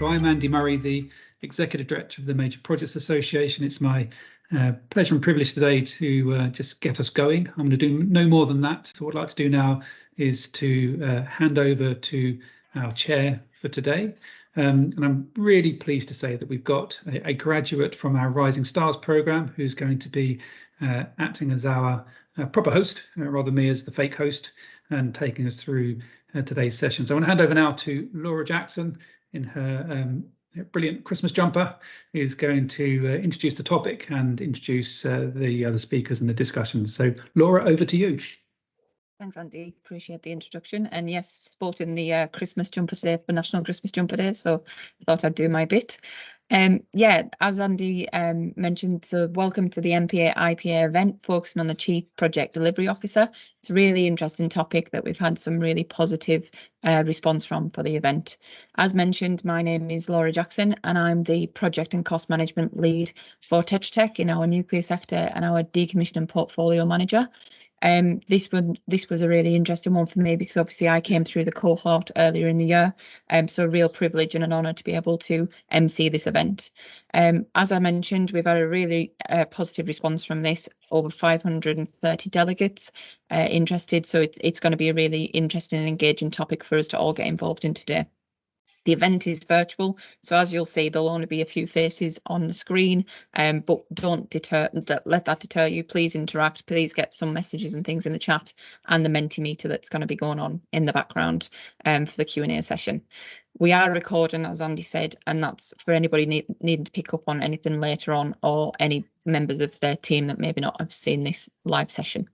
So I'm Andy Murray, the Executive Director of the Major Projects Association. It's my pleasure and privilege today to just get us going. I'm going to do no more than that. So what I'd like to do now is to hand over to our chair for today. And I'm really pleased to say that we've got a graduate from our Rising Stars programme who's going to be acting as our proper host, rather me as the fake host, and taking us through today's session. So I want to hand over now to Laura Jackson in her brilliant Christmas jumper, who's going to introduce the topic and introduce the other speakers and the discussion. So Laura, over to you. Thanks, Andy. Appreciate the introduction. And yes, sporting the Christmas jumper today for National Christmas Jumper Day, so I thought I'd do my bit. Yeah, as Andy mentioned, so welcome to the MPA IPA event focusing on the Chief Project Delivery Officer. It's a really interesting topic that we've had some really positive response from for the event. As mentioned, my name is Laura Jackson and I'm the Project and Cost Management Lead for Tetra Tech in our nuclear sector and our decommissioning portfolio manager. This was a really interesting one for me because obviously I came through the cohort earlier in the year, so a real privilege and an honour to be able to MC this event. As I mentioned, we've had a really positive response from this, over 530 delegates interested, so it's going to be a really interesting and engaging topic for us to all get involved in today. The event is virtual, so as you'll see, there'll only be a few faces on the screen, but don't let that deter you. Please interact, please get some messages and things in the chat and the Mentimeter that's going to be going on in the background for the Q&A session. We are recording, as Andy said, and that's for anybody needing to pick up on anything later on or any members of their team that maybe not have seen this live session.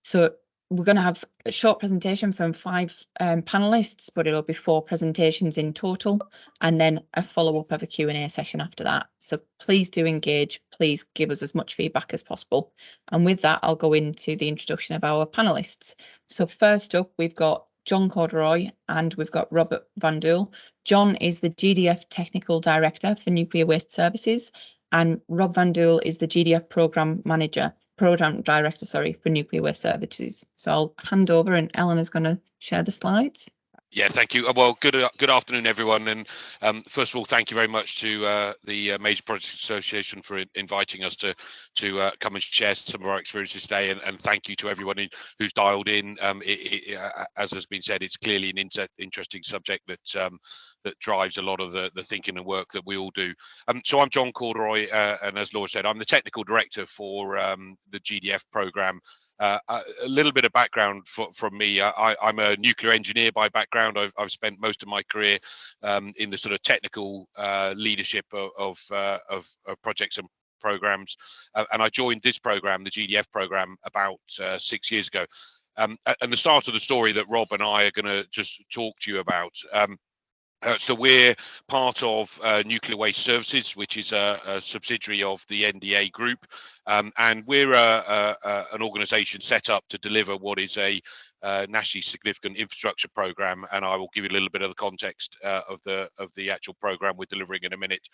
So we're going to have a short presentation from 5 panelists, but it'll be 4 presentations in total, and then a follow-up of a Q&A session after that. So please do engage, please give us as much feedback as possible. And with that, I'll go into the introduction of our panelists. So first up, we've got John Corduroy and we've got Robert Van Doel. John is the GDF Technical Director for Nuclear Waste Services, and Rob Van Doel is the GDF Programme Director, for Nuclear Waste Services. So I'll hand over and Eleanor's going to share the slides. Yeah, thank you. Well, good afternoon, everyone. And first of all, thank you very much to the Major Projects Association for inviting us to come and share some of our experiences today. And thank you to everyone who's dialed in. As has been said, it's clearly an interesting subject that drives a lot of the thinking and work that we all do. So I'm John Corduroy, and as Laura said, I'm the Technical Director for the GDF programme. A little bit of background from me. I'm a nuclear engineer by background. I've spent most of my career in the sort of technical leadership of projects and programs, and I joined this program, the GDF program, about 6 years ago. And the start of the story that Rob and I are going to just talk to you about. So we're part of Nuclear Waste Services, which is a subsidiary of the NDA Group, and we're an organisation set up to deliver what is a nationally significant infrastructure programme. And I will give you a little bit of the context of the actual programme we're delivering in a minute.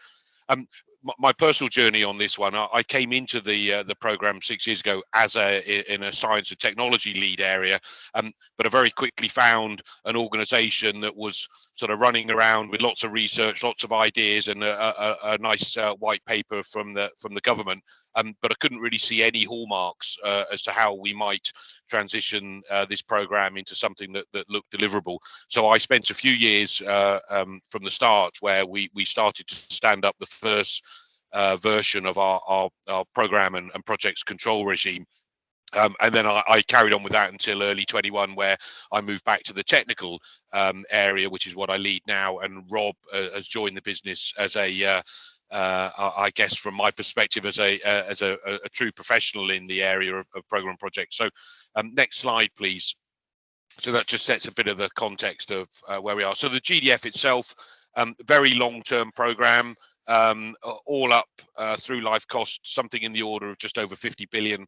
My personal journey on this one, I came into the program 6 years ago as in a science and technology lead area, but I very quickly found an organisation that was sort of running around with lots of research, lots of ideas, and a nice white paper from the government. But I couldn't really see any hallmarks as to how we might transition this program into something that looked deliverable. So I spent a few years from the start where we started to stand up the first version of our program and projects control regime. And then I carried on with that until early 21, where I moved back to the technical area, which is what I lead now. And Rob has joined the business as I guess from my perspective, as a true professional in the area of program projects. So next slide, please. So that just sets a bit of the context of where we are. So the GDF itself, very long-term program, all up through life costs, something in the order of just over £50 billion.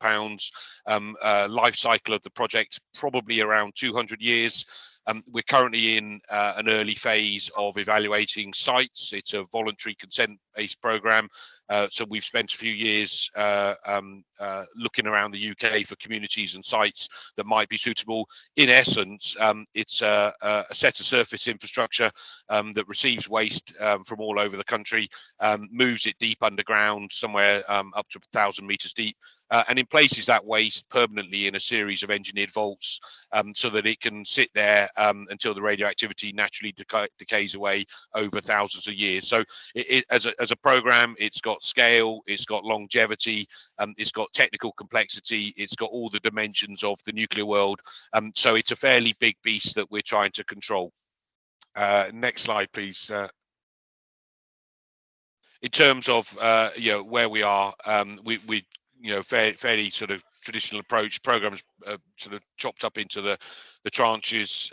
Life cycle of the project, probably around 200 years. We're currently in an early phase of evaluating sites. It's a voluntary consent based program. So we've spent a few years looking around the UK for communities and sites that might be suitable. In essence, it's a set of surface infrastructure that receives waste from all over the country, moves it deep underground, somewhere up to 1,000 meters deep, and in places that waste permanently in a series of engineered vaults, so that it can sit there until the radioactivity naturally decays away over thousands of years. So as a program, it's got scale, it's got longevity, it's got technical complexity, it's got all the dimensions of the nuclear world. So it's a fairly big beast that we're trying to control. Next slide, please. In terms of where we are, we fairly sort of traditional approach. Programs sort of chopped up into the tranches.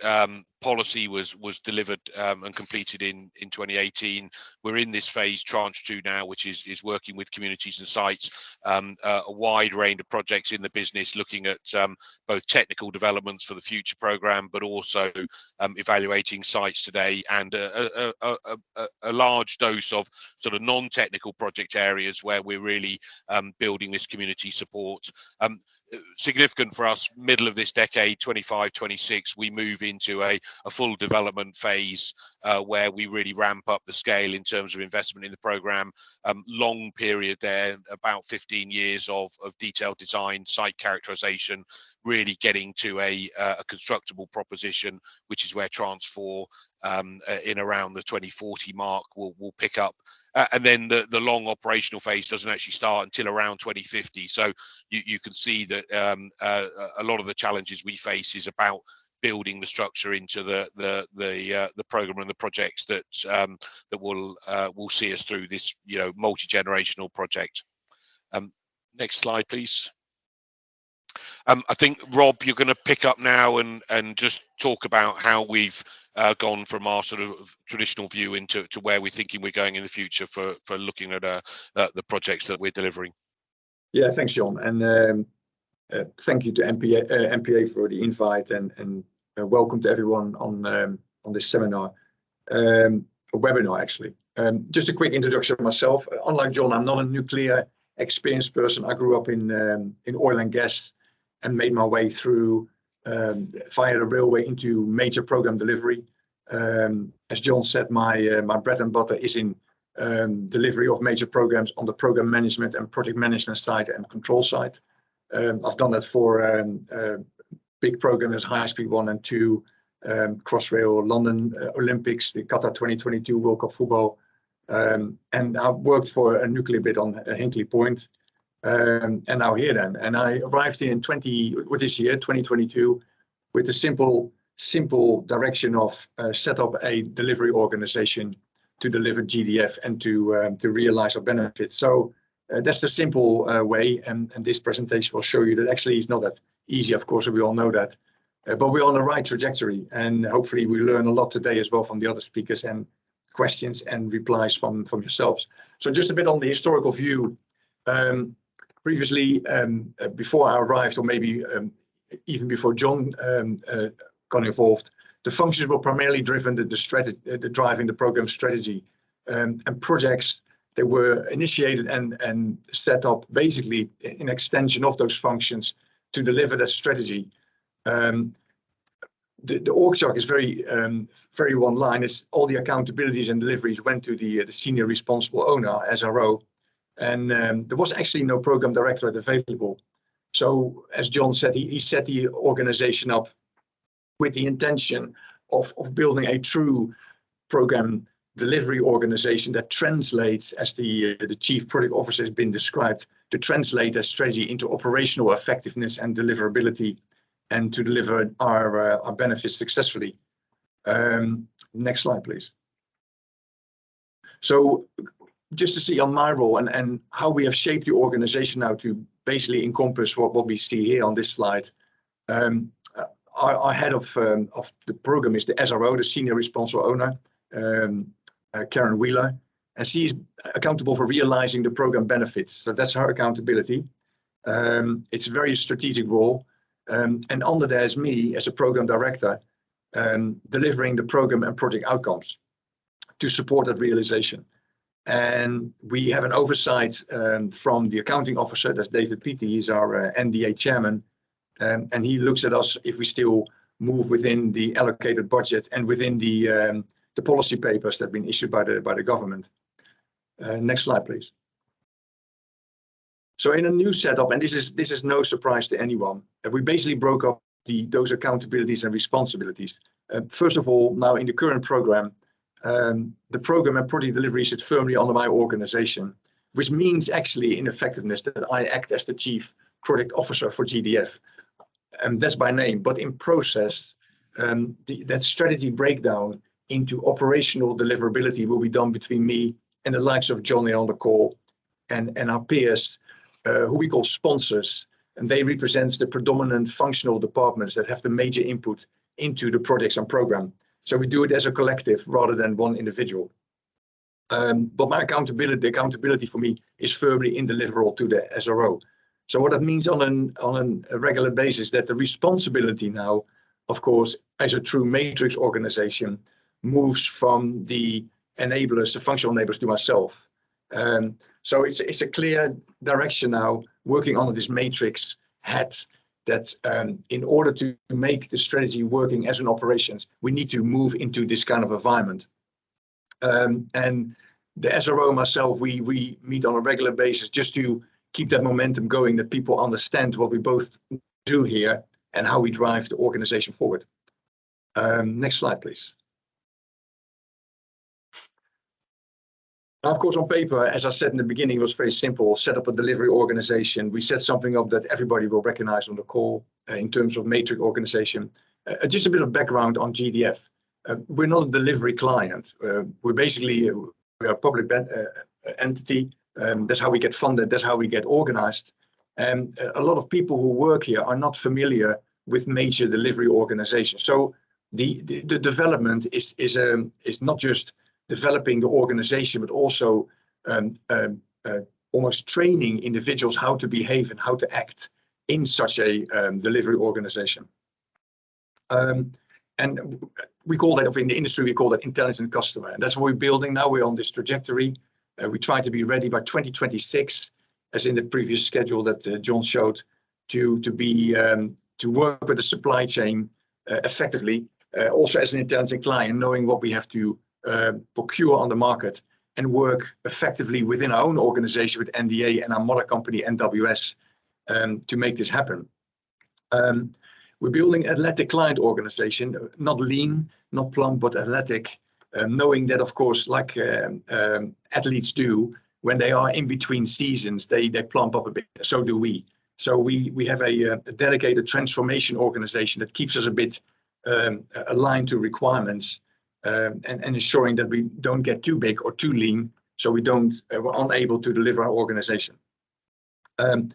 Policy was delivered and completed in 2018. We're in this phase, tranche 2 now, which is working with communities and sites, a wide range of projects in the business, looking at both technical developments for the future program, but also evaluating sites today, and a large dose of sort of non-technical project areas where we're really building this community support. Significant for us, middle of this decade, 25, 26, we move into a full development phase where we really ramp up the scale in terms of investment in the program. Long period there, about 15 years of detailed design, site characterization, really getting to a constructible proposition, which is where tranche 4 in around the 2040 mark will pick up. And then the long operational phase doesn't actually start until around 2050. So you can see that a lot of the challenges we face is about building the structure into the program and the projects that will see us through this multi-generational project. Next slide, please. I think, Rob, you're going to pick up now and just talk about how we've gone from our sort of traditional view into where we're thinking we're going in the future for looking at the projects that we're delivering. Yeah, thanks, John, and thank you to MPA for the invite, and welcome to everyone on this seminar, a webinar actually. Just a quick introduction of myself. Unlike John, I'm not a nuclear experienced person. I grew up in oil and gas and made my way through via the railway into major program delivery. As John said, my bread and butter is in delivery of major programs on the program management and project management side and control side. I've done that for big programs, High Speed 1 and 2, Crossrail, London Olympics, the Qatar 2022 World Cup football, and I worked for a nuclear bit on Hinkley Point, and now here then. And I arrived here in 2022 with the simple direction of set up a delivery organization to deliver GDF and to realize our benefits. So that's the simple way, and this presentation will show you that actually it's not that easy, of course, we all know that, but we're on the right trajectory, and hopefully we learn a lot today as well from the other speakers and questions and replies from yourselves. So just a bit on the historical view. Previously, before I arrived, or maybe even before John got involved, the functions were primarily driven the driving the program strategy, and projects that were initiated and set up basically in extension of those functions to deliver that strategy. The org chart is very one line. It's all the accountabilities and deliveries went to the senior responsible owner, SRO, and there was actually no program director available. So as John said, he set the organization up with the intention of building a true program delivery organization that translates, as the chief project officer has been described, to translate that strategy into operational effectiveness and deliverability, and to deliver our benefits successfully. Next slide, please. So just to see on my role and how we have shaped the organization now to basically encompass what we see here on this slide. Our head of the program is the SRO, the senior responsible owner, Karen Wheeler, and she is accountable for realizing the program benefits. So that's her accountability. It's a very strategic role. And under there is me as a program director, delivering the program and project outcomes to support that realization. And we have an oversight from the accounting officer, that's David Peaty, he's our NDA chairman, and he looks at us if we still move within the allocated budget and within the policy papers that have been issued by the government. Next slide, please. So in a new setup, and this is no surprise to anyone, we basically broke up those accountabilities and responsibilities. First of all, now in the current program, the program and project delivery sits firmly under my organization, which means actually in effectiveness that I act as the chief project officer for GDF. And that's by name, but in process, that strategy breakdown into operational deliverability will be done between me and the likes of Johnny on the call and our peers, who we call sponsors, and they represent the predominant functional departments that have the major input into the projects and program. So we do it as a collective rather than one individual. But my accountability for me is firmly in deliverable to the SRO. So what that means on a regular basis, that the responsibility now, of course, as a true matrix organization, moves from the enablers, the functional enablers, to myself. So it's a clear direction now, working on this matrix hat, that in order to make the strategy working as an operations, we need to move into this kind of environment. And the SRO and myself, we meet on a regular basis just to keep that momentum going, that people understand what we both do here and how we drive the organization forward. Next slide, please. Now, of course, on paper, as I said in the beginning, it was very simple. Set up a delivery organization. We set something up that everybody will recognize on the call in terms of matrix organization. Just a bit of background on GDF. We're not a delivery client. We're basically a public entity. That's how we get funded. That's how we get organized. And a lot of people who work here are not familiar with major delivery organizations. So the development is not just developing the organization, but also almost training individuals how to behave and how to act in such a delivery organization. And we call that, in the industry, we call that intelligent customer. And that's what we're building now. We're on this trajectory. We try to be ready by 2026, as in the previous schedule that John showed, to work with the supply chain effectively, also as an intelligent client, knowing what we have to procure on the market and work effectively within our own organization with NDA and our mother company NWS to make this happen. We're building an athletic client organization, not lean, not plump, but athletic, knowing that, of course, like athletes do, when they are in between seasons, they plump up a bit. So do we. So we have a dedicated transformation organization that keeps us a bit aligned to requirements. And ensuring that we don't get too big or too lean, so we're unable to deliver our organization. One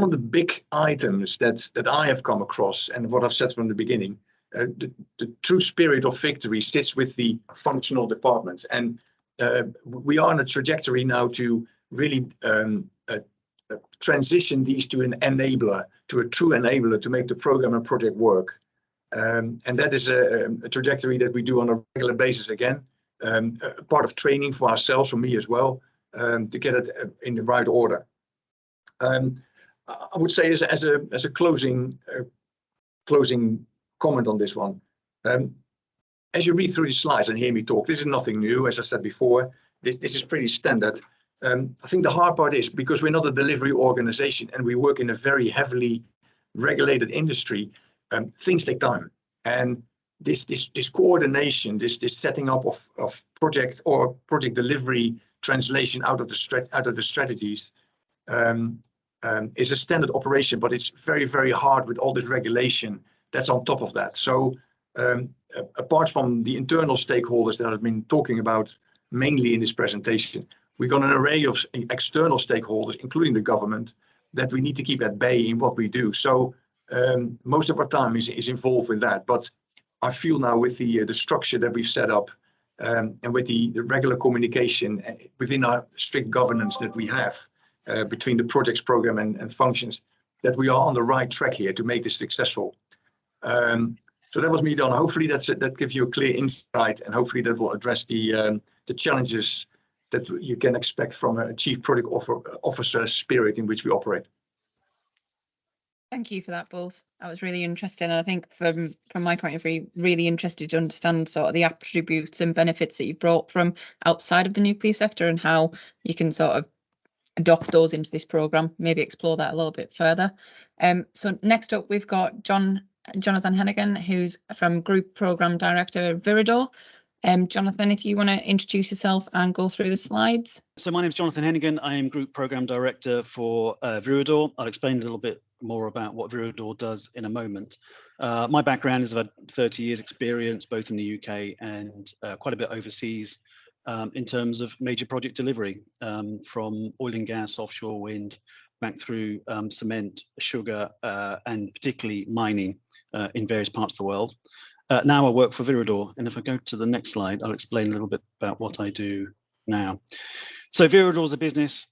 of the big items that I have come across, and what I've said from the beginning, the true spirit of victory sits with the functional departments, and we are on a trajectory now to really transition these to an enabler, to a true enabler, to make the program and project work. And that is a trajectory that we do on a regular basis again, part of training for ourselves, for me as well, to get it in the right order. I would say as a closing comment on this one, as you read through the slides and hear me talk, this is nothing new. As I said before, this is pretty standard. I think the hard part is because we're not a delivery organization and we work in a very heavily regulated industry. Things take time, and this coordination, this setting up of project or project delivery translation out of the strategies is a standard operation, but it's very, very hard with all this regulation that's on top of that. So apart from the internal stakeholders that I've been talking about mainly in this presentation, we've got an array of external stakeholders, including the government, that we need to keep at bay in what we do. So most of our time is involved with that, but I feel now with the structure that we've set up and with the regular communication within our strict governance that we have between the projects program and functions, that we are on the right track here to make this successful. So that was me done. Hopefully that gives you a clear insight, and hopefully that will address the the challenges that you can expect from a chief product officer spirit in which we operate. Thank you for that, Bolt. That was really interesting. And I think from my point of view, really interested to understand sort of the attributes and benefits that you've brought from outside of the nuclear sector and how you can sort of adopt those into this programme, maybe explore that a little bit further. So next up, we've got Jonathan Hennigan, who's from Group Programme Director at Viridor. Jonathan, if you want to introduce yourself and go through the slides. So my name is Jonathan Hennigan. I am Group Programme Director for Viridor. I'll explain a little bit more about what Viridor does in a moment. My background is I've had 30 years experience both in the UK and quite a bit overseas in terms of major project delivery, from oil and gas, offshore wind, back through cement, sugar, and particularly mining in various parts of the world. Now I work for Viridor, and if I go to the next slide, I'll explain a little bit about what I do now. So Viridor is a business.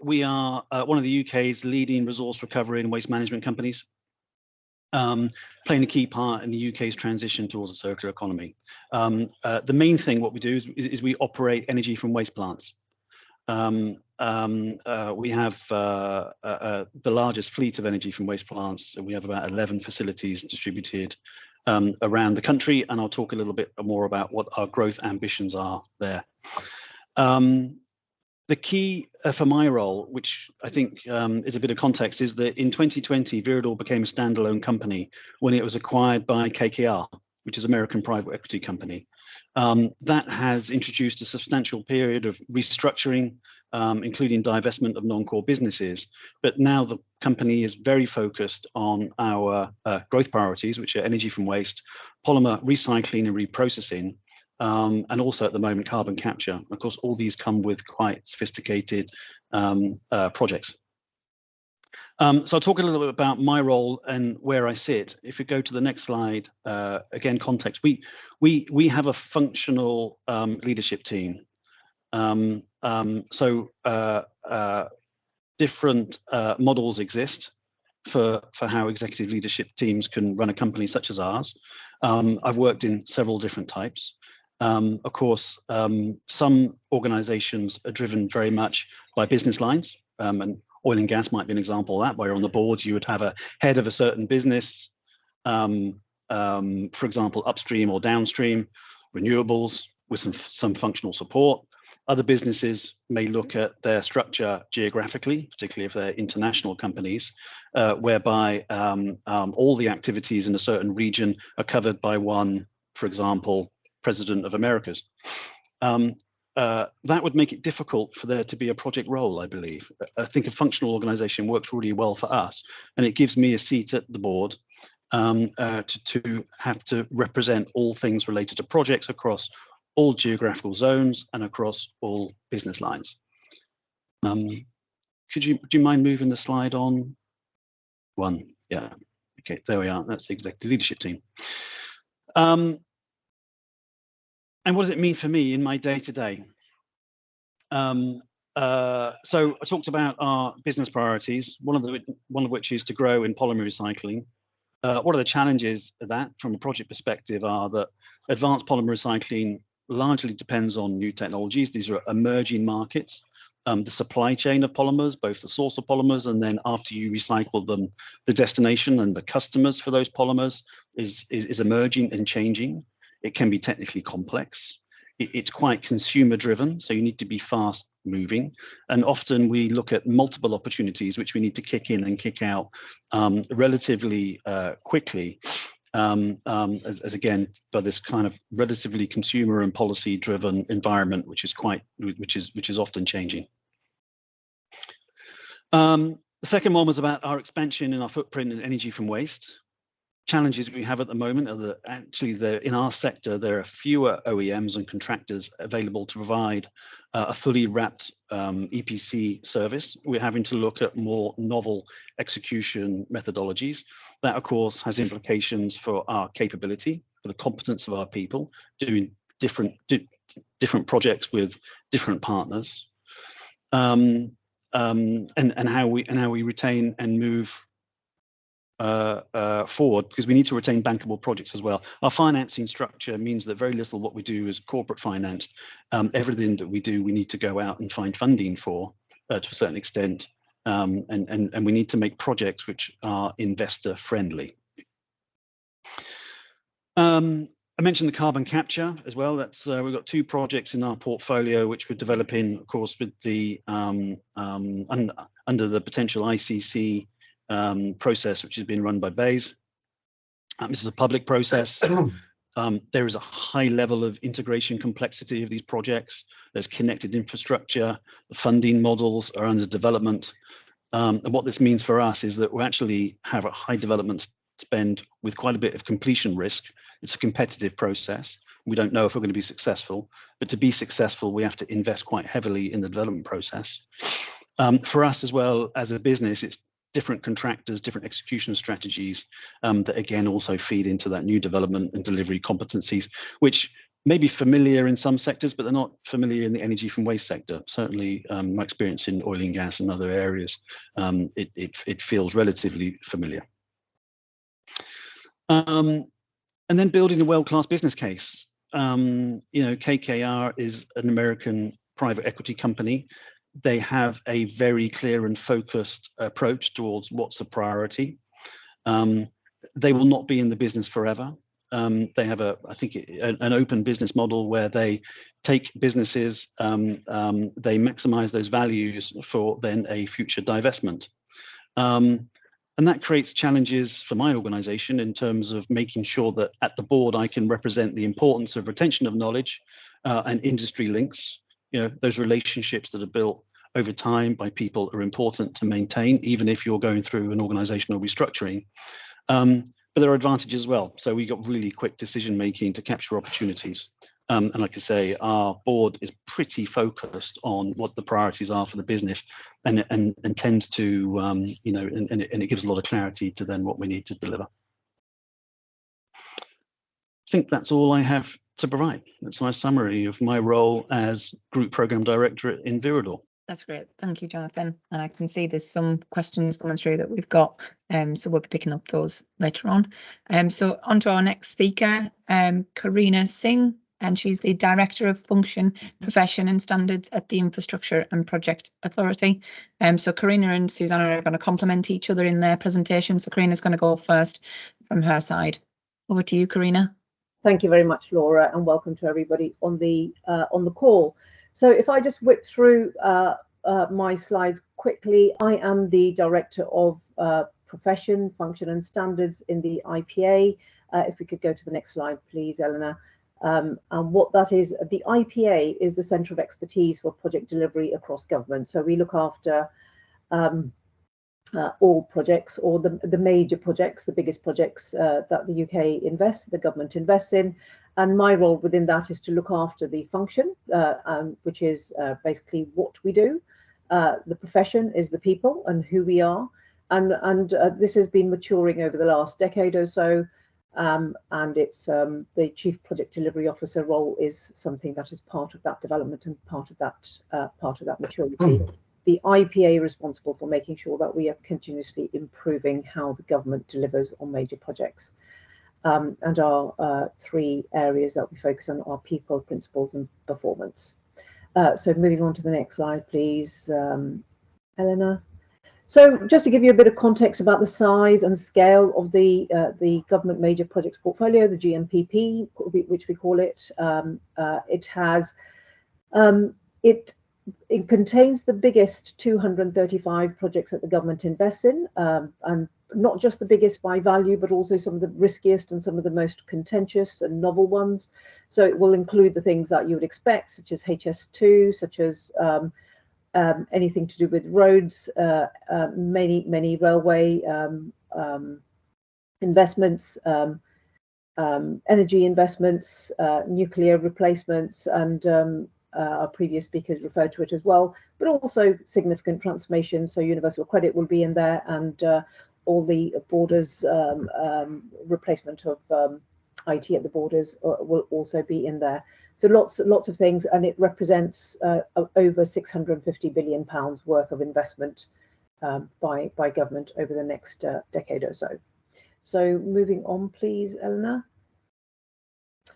We are one of the UK's leading resource recovery and waste management companies, playing a key part in the UK's transition towards a circular economy. The main thing what we do is we operate energy from waste plants. We have the largest fleet of energy from waste plants. We have about 11 facilities distributed around the country, and I'll talk a little bit more about what our growth ambitions are there. The key for my role, which I think is a bit of context, is that in 2020, Viridor became a standalone company when it was acquired by KKR, which is an American private equity company. That has introduced a substantial period of restructuring, including divestment of non-core businesses. But now the company is very focused on our growth priorities, which are energy from waste, polymer recycling and reprocessing, and also at the moment carbon capture. Of course, all these come with quite sophisticated projects. So I'll talk a little bit about my role and where I sit. If we go to the next slide, again, context. We have a functional leadership team. Different models exist for how executive leadership teams can run a company such as ours. I've worked in several different types. Of course, some organizations are driven very much by business lines, and oil and gas might be an example of that, where on the board you would have a head of a certain business, for example, upstream or downstream, renewables with some functional support. Other businesses may look at their structure geographically, particularly if they're international companies, whereby all the activities in a certain region are covered by one, for example, President of Americas. That would make it difficult for there to be a project role, I believe. I think a functional organization works really well for us, and it gives me a seat at the board to have to represent all things related to projects across all geographical zones and across all business lines. Do you mind moving the slide on one? Yeah, okay, there we are. That's the executive leadership team. And what does it mean for me in my day-to-day? So I talked about our business priorities, one of which is to grow in polymer recycling. What are the challenges of that from a project perspective are that advanced polymer recycling largely depends on new technologies. These are emerging markets. The supply chain of polymers, both the source of polymers and then after you recycle them, the destination and the customers for those polymers is emerging and changing. It can be technically complex. It's quite consumer driven, so you need to be fast moving. And often we look at multiple opportunities which we need to kick in and kick out relatively quickly, as again, by this kind of relatively consumer and policy driven environment, which is often changing. The second one was about our expansion in our footprint in energy from waste. Challenges we have at the moment are that actually in our sector, there are fewer OEMs and contractors available to provide a fully wrapped EPC service. We're having to look at more novel execution methodologies. That, of course, has implications for our capability, for the competence of our people, doing different projects with different partners, and how we retain and move forward, because we need to retain bankable projects as well. Our financing structure means that very little of what we do is corporate financed. Everything that we do, we need to go out and find funding for to a certain extent, and we need to make projects which are investor friendly. I mentioned the carbon capture as well. That's we've got 2 projects in our portfolio which we're developing, of course, with the under the potential ICC process, which has been run by BEIS. This is a public process. There is a high level of integration complexity of these projects. There's connected infrastructure. The funding models are under development. And what this means for us is that we actually have a high development spend with quite a bit of completion risk. It's a competitive process. We don't know if we're going to be successful, but to be successful, we have to invest quite heavily in the development process. For us as well as a business, it's different contractors, different execution strategies that again also feed into that new development and delivery competencies, which may be familiar in some sectors, but they're not familiar in the energy from waste sector. Certainly, my experience in oil and gas and other areas, it feels relatively familiar. And then building a world-class business case. You know, KKR is an American private equity company. They have a very clear and focused approach towards what's a priority. They will not be in the business forever. They have I think an open business model where they take businesses, they maximize those values for then a future divestment. And that creates challenges for my organization in terms of making sure that at the board I can represent the importance of retention of knowledge and industry links. You know, those relationships that are built over time by people are important to maintain, even if you're going through an organizational restructuring. But there are advantages as well. So we got really quick decision making to capture opportunities. And like I say, our board is pretty focused on what the priorities are for the business, and tends to, you know, and it gives a lot of clarity to then what we need to deliver. I think that's all I have to provide. That's my summary of my role as Group Programme Director in Viridor. That's great. Thank you, Jonathan. And I can see there's some questions coming through that we've got, so we'll be picking up those later on. So on to our next speaker, Karina Singh, and she's the Director of Function, Profession and Standards at the Infrastructure and Project Authority. So Karina and Susanna are going to complement each other in their presentation. So Karina's going to go first from her side. Over to you, Karina. Thank you very much, Laura, and welcome to everybody on the call. So if I just whip through my slides quickly, I am the Director of Profession, Function and Standards in the IPA. If we could go to the next slide, please, Eleanor. And what that is, the IPA is the Centre of Expertise for Project Delivery across government. So we look after all projects, or the major projects, the biggest projects that the UK invests, the government invests in. And my role within that is to look after the function, which is basically what we do. The profession is the people and who we are. And this has been maturing over the last decade or so. And it's the Chief Project Delivery Officer role is something that is part of that development and part of that maturity. The IPA is responsible for making sure that we are continuously improving how the government delivers on major projects. And our 3 areas that we focus on are people, principles and performance. So moving on to the next slide, please, Eleanor. So just to give you a bit of context about the size and scale of the government major projects portfolio, the GMPP, which we call it, it contains the biggest 235 projects that the government invests in, and not just the biggest by value, but also some of the riskiest and some of the most contentious and novel ones. So it will include the things that you would expect, such as HS2, such as anything to do with roads, many railway investments, energy investments, nuclear replacements, and our previous speakers referred to it as well, but also significant transformation. So universal credit will be in there, and all the borders, replacement of IT at the borders will also be in there. So lots of things, and it represents over £650 billion worth of investment by government over the next decade or so. So moving on, please, Eleanor.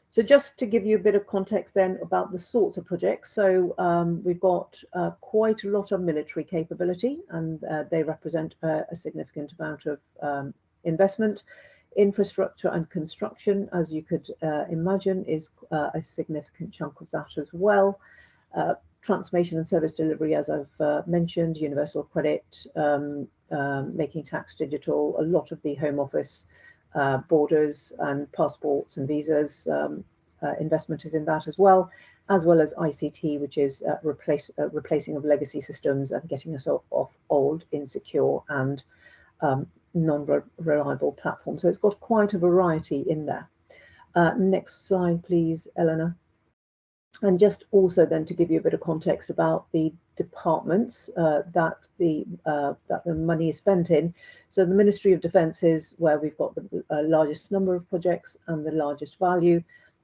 So just to give you a bit of context then about the sorts of projects. So we've got quite a lot of military capability, and they represent a significant amount of investment. Infrastructure and construction, as you could imagine, is a significant chunk of that as well. Transformation and service delivery, as I've mentioned, universal credit, making tax digital, a lot of the Home Office borders and passports and visas investment is in that as well as ICT, which is replacing of legacy systems and getting us off old, insecure and non-reliable platforms. So it's got quite a variety in there. Next slide, please, Eleanor. And just also then to give you a bit of context about the departments that the money is spent in. So the Ministry of Defence is where we've got the largest number of projects and the largest value,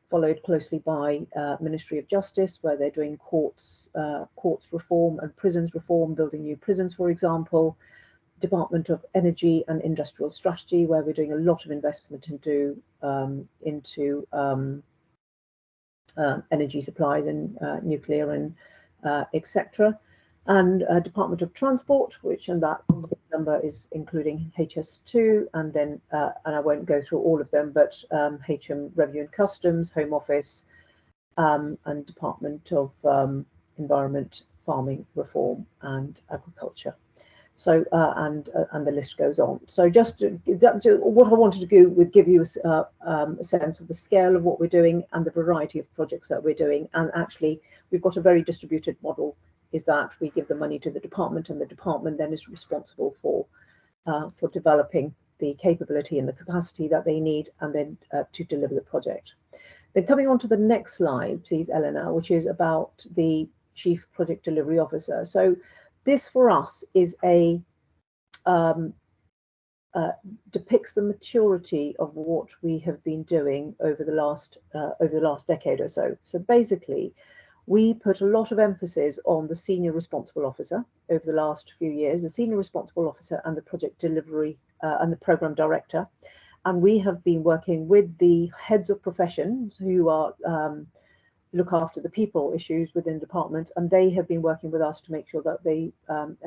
followed closely by Ministry of Justice, where they're doing courts reform and prisons reform, building new prisons, for example. Department of Energy and Industrial Strategy, where we're doing a lot of investment into energy supplies and nuclear and etc. And Department of Transport, and that number is including HS2, and then and I won't go through all of them, but HM Revenue and Customs, Home Office, and Department of Environment, Farming Reform and Agriculture. So and the list goes on. So just what I wanted to do would give you a sense of the scale of what we're doing and the variety of projects that we're doing. And actually, we've got a very distributed model, is that we give the money to the department, and the department then is responsible for developing the capability and the capacity that they need, and then to deliver the project. Then coming on to the next slide, please, Eleanor, which is about the Chief Project Delivery Officer. So this for us is depicts the maturity of what we have been doing over the last decade or so. So basically, we put a lot of emphasis on the senior responsible officer over the last few years, the senior responsible officer and the project delivery and the program director. And we have been working with the heads of professions who are look after the people issues within departments, and they have been working with us to make sure that the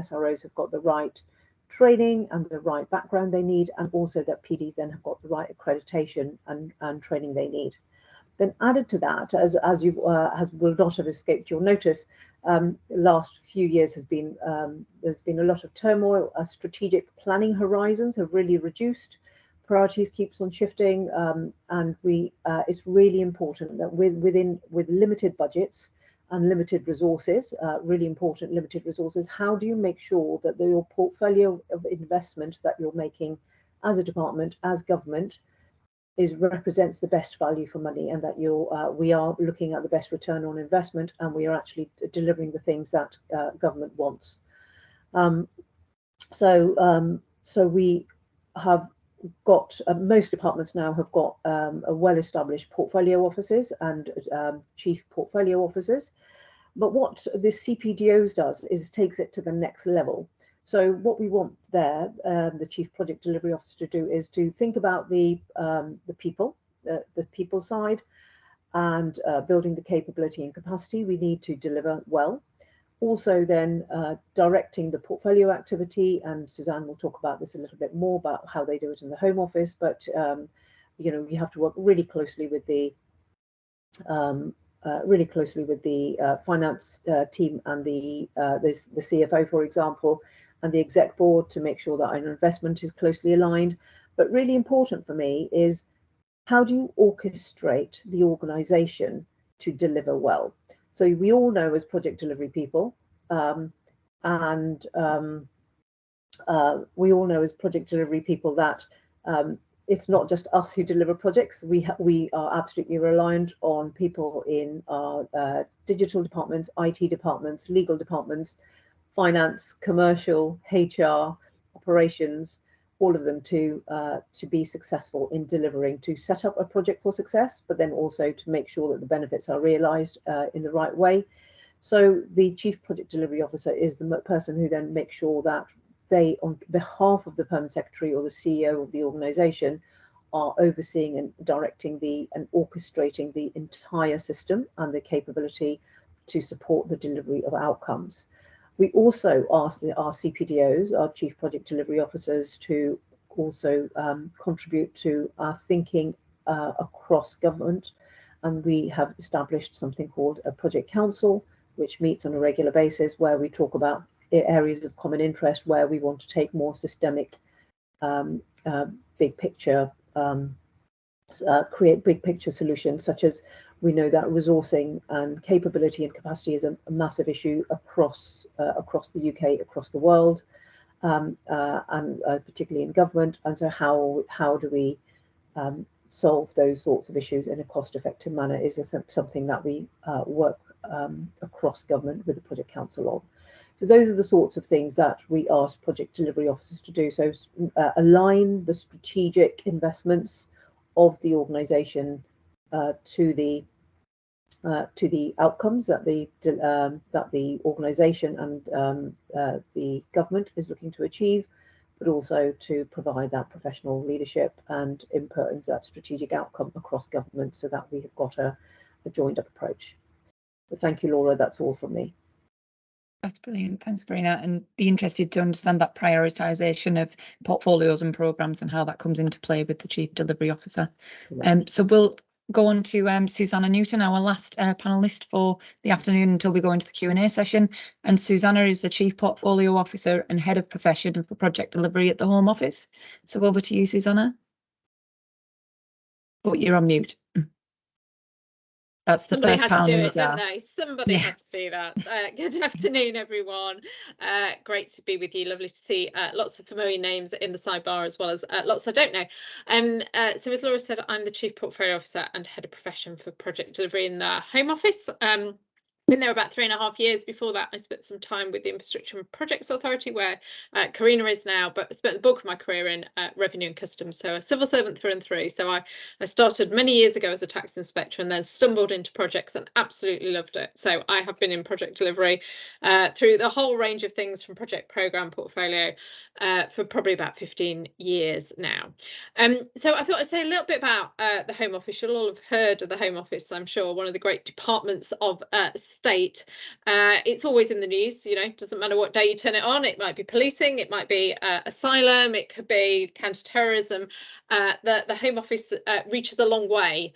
SROs have got the right training and the right background they need, and also that PDs then have got the right accreditation and training they need. Then added to that, as you've will not have escaped your notice, last few years has been there's been a lot of turmoil. Strategic planning horizons have really reduced. Priorities keeps on shifting, and it's really important that with limited budgets and limited resources, really important limited resources, how do you make sure that your portfolio of investment that you're making as a department, as government, represents the best value for money, and that we are looking at the best return on investment, and we are actually delivering the things that government wants. So we have got most departments now have got a well-established portfolio officers and chief portfolio officers. But what this CPDOs does is takes it to the next level. So what we want there, the Chief Project Delivery Officer to do, is to think about the people side, and building the capability and capacity we need to deliver well. Also then directing the portfolio activity, and Suzanne will talk about this a little bit more about how they do it in the Home Office, but you have to work really closely with the finance team and the CFO, for example, and the exec board, to make sure that our investment is closely aligned. But really important for me is, how do you orchestrate the organization to deliver well? So we all know as project delivery people, we all know as project delivery people that it's not just us who deliver projects. We are absolutely reliant on people in our digital departments, IT departments, legal departments, finance, commercial, HR, operations, all of them to be successful in delivering, to set up a project for success, but then also to make sure that the benefits are realized in the right way. So the Chief Project Delivery Officer is the person who then makes sure that they, on behalf of the Permanent Secretary or the CEO of the organisation, are overseeing and directing and orchestrating the entire system and the capability to support the delivery of outcomes. We also ask our CPDOs, our Chief Project Delivery Officers, to also contribute to our thinking across government, and we have established something called a Project Council, which meets on a regular basis, where we talk about areas of common interest where we want to take more systemic, big picture, create big picture solutions, such as we know that resourcing and capability and capacity is a massive issue across the UK, across the world, and particularly in government. And so how do we solve those sorts of issues in a cost-effective manner is something that we work across government with the Project Council on. So those are the sorts of things that we ask project delivery officers to do. So align the strategic investments of the organisation to the outcomes that the organisation and the government is looking to achieve, but also to provide that professional leadership and input into that strategic outcome across government, so that we have got a joined up approach. So thank you, Laura. That's all from me. That's brilliant. Thanks, Karina. And be interested to understand that prioritisation of portfolios and programmes and how that comes into play with the Chief Delivery Officer. So we'll go on to Susanna Newton, our last panellist for the afternoon, until we go into the Q&A session. And Susanna is the Chief Portfolio Officer and Head of Profession for Project Delivery at the Home Office. So over to you, Susanna. Oh, you're on mute. That's the Somebody first had to do panel it, didn't they? Somebody had to do that. Good afternoon, everyone. Great to be with you. Lovely to see lots of familiar names in the sidebar, as well as lots I don't know. So as Laura said, I'm the Chief Portfolio Officer and Head of Profession for Project Delivery in the Home Office. Been there about 3.5 years. Before that, I spent some time with the Infrastructure and Projects Authority, where Karina is now, but I spent the bulk of my career in revenue and customs, so a civil servant through and through. So I started many years ago as a tax inspector and then stumbled into projects and absolutely loved it. So I have been in project delivery through the whole range of things, from project programme portfolio for probably about 15 years now. So I thought I'd say a little bit about the Home Office. You'll all have heard of the Home Office, I'm sure, one of the great departments of state. It's always in the news, you know, doesn't matter what day you turn it on. It might be policing, it might be asylum, it could be counter-terrorism. The Home Office reaches a long way,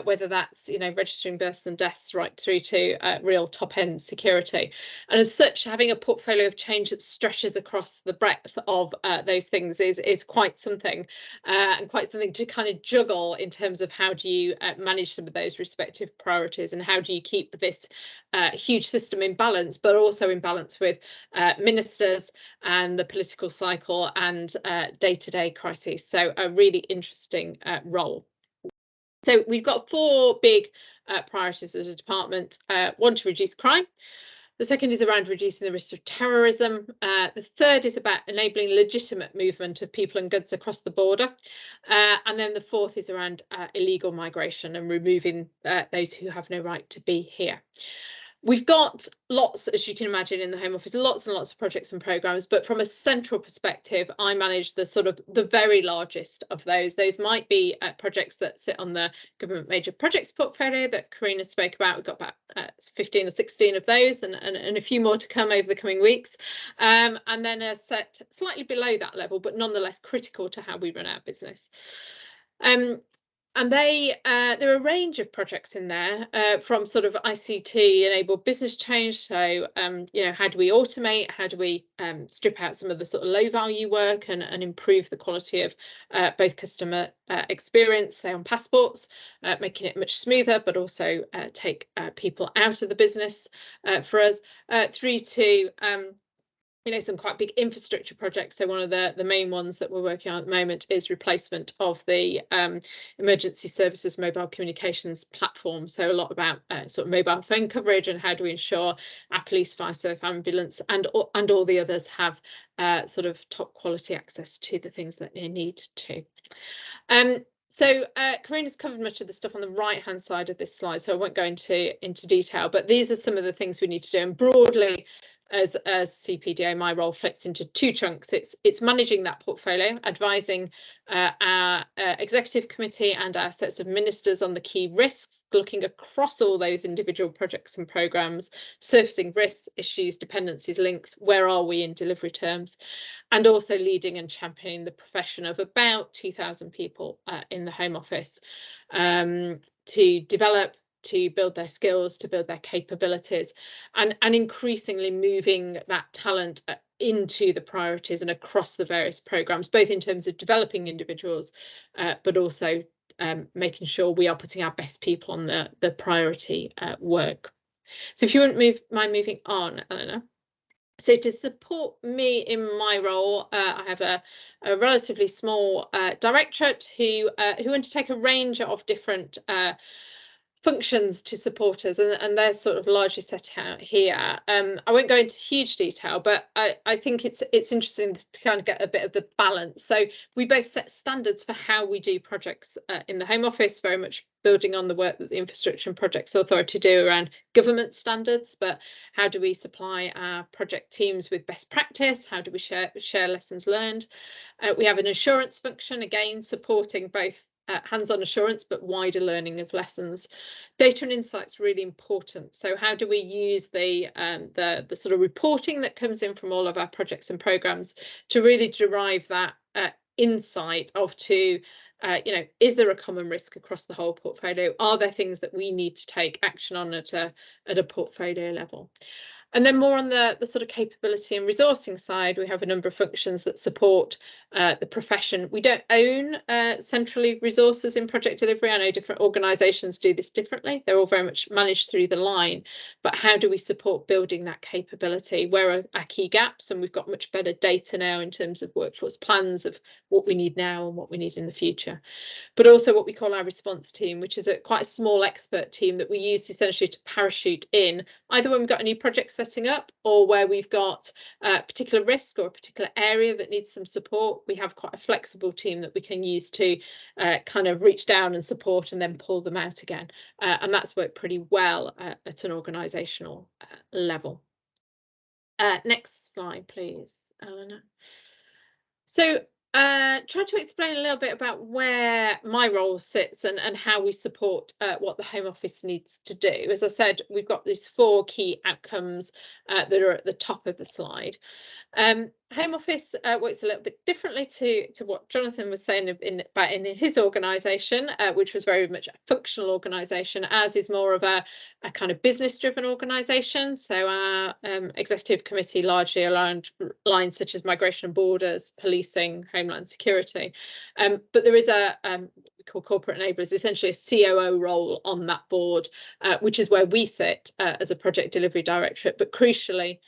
whether that's, you know, registering births and deaths right through to real top-end security. And as such, having a portfolio of change that stretches across the breadth of those things is quite something, and quite something to kind of juggle in terms of how do you manage some of those respective priorities, and how do you keep this huge system in balance, but also in balance with ministers and the political cycle and day-to-day crises. So a really interesting role. So we've got 4 big priorities as a department. One, to reduce crime. The second is around reducing the risk of terrorism. The third is about enabling legitimate movement of people and goods across the border. And then the fourth is around illegal migration and removing those who have no right to be here. We've got lots, as you can imagine, in the Home Office, lots and lots of projects and programmes, but from a central perspective, I manage the sort of the very largest of those. Those might be projects that sit on the government major projects portfolio that Karina spoke about. We've got about 15 or 16 of those, and a few more to come over the coming weeks. And then a set slightly below that level, but nonetheless critical to how we run our business. And there are a range of projects in there, from sort of ICT enabled business change. So, you know, how do we automate? How do we strip out some of the sort of low value work and improve the quality of both customer experience, say on passports, making it much smoother, but also take people out of the business for us, through to you know, some quite big infrastructure projects. So one of the main ones that we're working on at the moment is replacement of the emergency services mobile communications platform. So a lot about sort of mobile phone coverage, and how do we ensure our police, fire service, ambulance and all the others have sort of top quality access to the things that they need to. So Karina's covered much of the stuff on the right hand side of this slide, so I won't go into detail, but these are some of the things we need to do. And broadly, as CPDO, my role fits into two chunks. It's managing that portfolio, advising our executive committee and our sets of ministers on the key risks, looking across all those individual projects and programmes, surfacing risks, issues, dependencies, links, where are we in delivery terms, and also leading and championing the profession of about 2,000 people in the Home Office to develop, to build their skills, to build their capabilities, and increasingly moving that talent into the priorities and across the various programmes, both in terms of developing individuals, but also making sure we are putting our best people on the priority work. So if you wouldn't mind moving on, Eleanor. So to support me in my role, I have a relatively small directorate who undertake a range of different functions to support us, and they're sort of largely set out here. I won't go into huge detail, but I think it's interesting to kind of get a bit of the balance. So we both set standards for how we do projects in the Home Office, very much building on the work that the Infrastructure and Projects Authority do around government standards, but how do we supply our project teams with best practice? How do we share lessons learned? We have an assurance function, again, supporting both hands-on assurance, but wider learning of lessons. Data and insights really important. So how do we use the sort of reporting that comes in from all of our projects and programmes to really derive that insight of you know, is there a common risk across the whole portfolio? Are there things that we need to take action on at a portfolio level? And then more on the sort of capability and resourcing side, we have a number of functions that support the profession. We don't own centrally resources in project delivery. I know different organisations do this differently. They're all very much managed through the line. But how do we support building that capability? Where are our key gaps? And we've got much better data now in terms of workforce plans of what we need now and what we need in the future. But also what we call our response team, which is quite a small expert team that we use essentially to parachute in, either when we've got a new project setting up or where we've got a particular risk or a particular area that needs some support. We have quite a flexible team that we can use to kind of reach down and support and then pull them out again. And that's worked pretty well at an organisational level. Next slide, please, Eleanor. So try to explain a little bit about where my role sits and how we support what the Home Office needs to do. As I said, we've got these 4 key outcomes that are at the top of the slide. Home Office works a little bit differently to what Jonathan was saying in his organisation, which was very much a functional organisation. Ours is more of a kind of business-driven organisation. So our executive committee largely around lines such as migration and borders, policing, homeland security. But there is we call corporate enablers, essentially a COO role on that board, which is where we sit as a project delivery directorate. But crucially,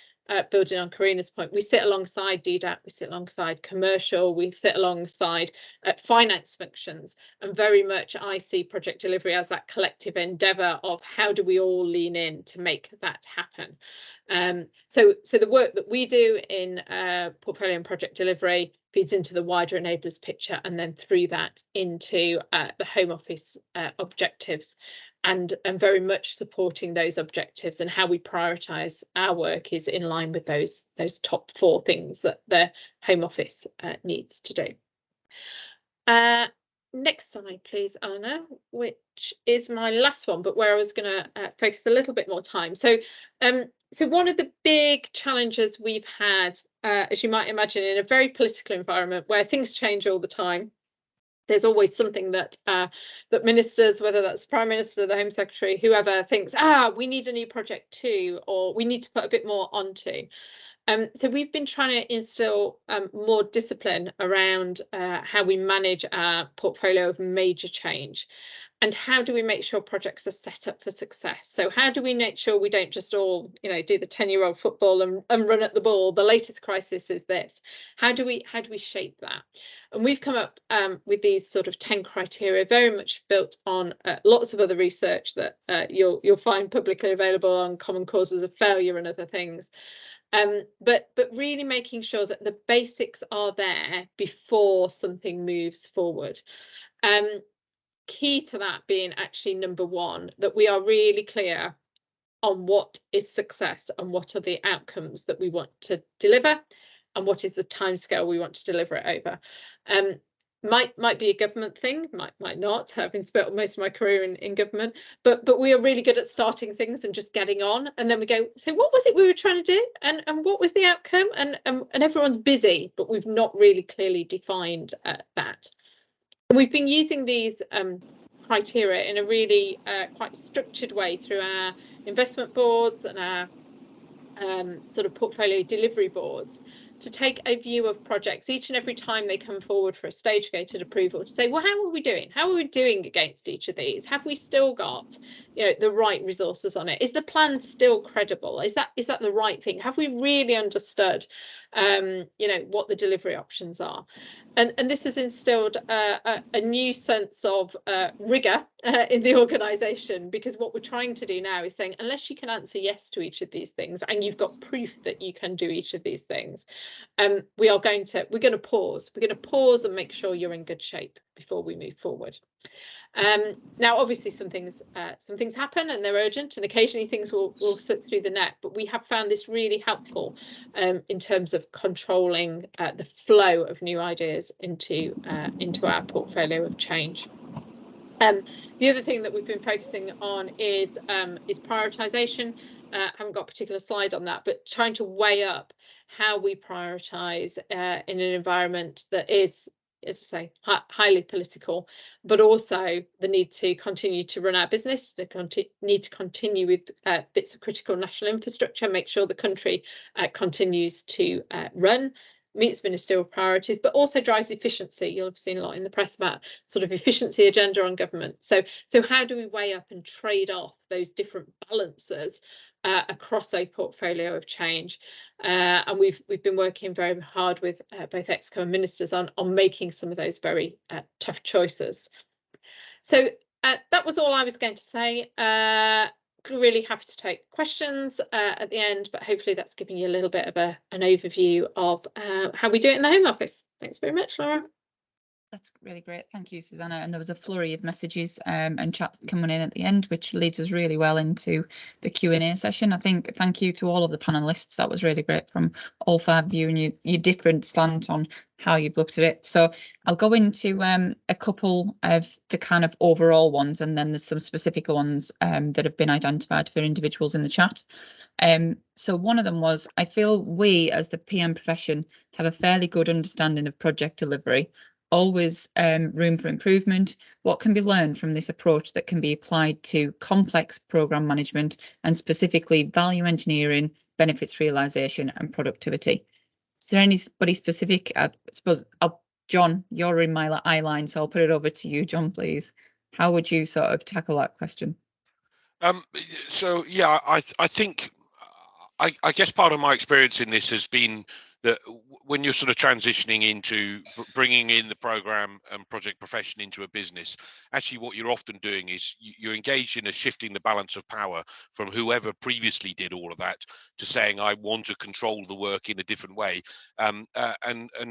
building on Karina's point, we sit alongside DDAP, we sit alongside commercial, we sit alongside finance functions, and very much I see project delivery as that collective endeavour of how do we all lean in to make that happen. So the work that we do in portfolio and project delivery feeds into the wider enablers picture, and then through that into the Home Office objectives. And very much supporting those objectives, and how we prioritise our work is in line with those top 4 things that the Home Office needs to do. Next slide, please, Eleanor, which is my last one, but where I was going to focus a little bit more time. So one of the big challenges we've had, as you might imagine, in a very political environment where things change all the time, there's always something that that ministers, whether that's Prime Minister, the Home Secretary, whoever, thinks, we need a new project too, or we need to put a bit more onto. So we've been trying to instill more discipline around how we manage our portfolio of major change. And how do we make sure projects are set up for success? So how do we make sure we don't just all, you know, do the 10-year-old football and run at the ball? The latest crisis is this. How do we shape that? And we've come up with these sort of 10 criteria, very much built on lots of other research that you'll find publicly available on common causes of failure and other things. But really making sure that the basics are there before something moves forward. Key to that being actually number 1, that we are really clear on what is success and what are the outcomes that we want to deliver and what is the timescale we want to deliver it over. Might be a government thing, might not. Having spent most of my career in government, but we are really good at starting things and just getting on, and then we go, so what was it we were trying to do, and what was the outcome, and everyone's busy, but we've not really clearly defined that. And we've been using these criteria in a really quite structured way through our investment boards and our sort of portfolio delivery boards, to take a view of projects each and every time they come forward for a stage gated approval, to say, well, how are we doing? How are we doing against each of these? Have we still got, you know, the right resources on it? Is the plan still credible? Is that the right thing? Have we really understood, you know, what the delivery options are? And this has instilled a new sense of rigor in the organisation, because what we're trying to do now is saying, unless you can answer yes to each of these things and you've got proof that you can do each of these things, we're going to pause. We're going to pause and make sure you're in good shape before we move forward. Now, obviously, some things happen and they're urgent, and occasionally things will slip through the net. But we have found this really helpful in terms of controlling the flow of new ideas into our portfolio of change. The other thing that we've been focusing on is prioritisation. Haven't got a particular slide on that, but trying to weigh up how we prioritise in an environment that is, as I say, highly political, but also the need to continue to run our business, need to continue with bits of critical national infrastructure, make sure the country continues to run, meets ministerial priorities, but also drives efficiency. You'll have seen a lot in the press about sort of efficiency agenda on government. So how do we weigh up and trade off those different balances across a portfolio of change? And we've been working very hard with both ExCo and ministers on making some of those very tough choices. So that was all I was going to say. Really happy to take questions at the end, but hopefully that's giving you a little bit of an overview of how we do it in the Home Office. Thanks very much, Laura. That's really great. Thank you, Susanna. And there was a flurry of messages and chat coming in at the end, which leads us really well into the Q&A session. I think thank you to all of the panelists. That was really great from all five of you, and your different slant on how you've looked at it. So I'll go into a couple of the kind of overall ones, and then there's some specific ones that have been identified for individuals in the chat. So one of them was, I feel we as the PM profession have a fairly good understanding of project delivery. Always room for improvement. What can be learned from this approach that can be applied to complex programme management, and specifically value engineering, benefits realisation and productivity? Is there anybody specific? I suppose, John, you're in my eye line, so I'll put it over to you, John, please. How would you sort of tackle that question? So, yeah, I think, I guess part of my experience in this has been that when you're sort of transitioning into bringing in the program and project profession into a business, actually what you're often doing is you're engaged in a shifting the balance of power from whoever previously did all of that to saying, I want to control the work in a different way. And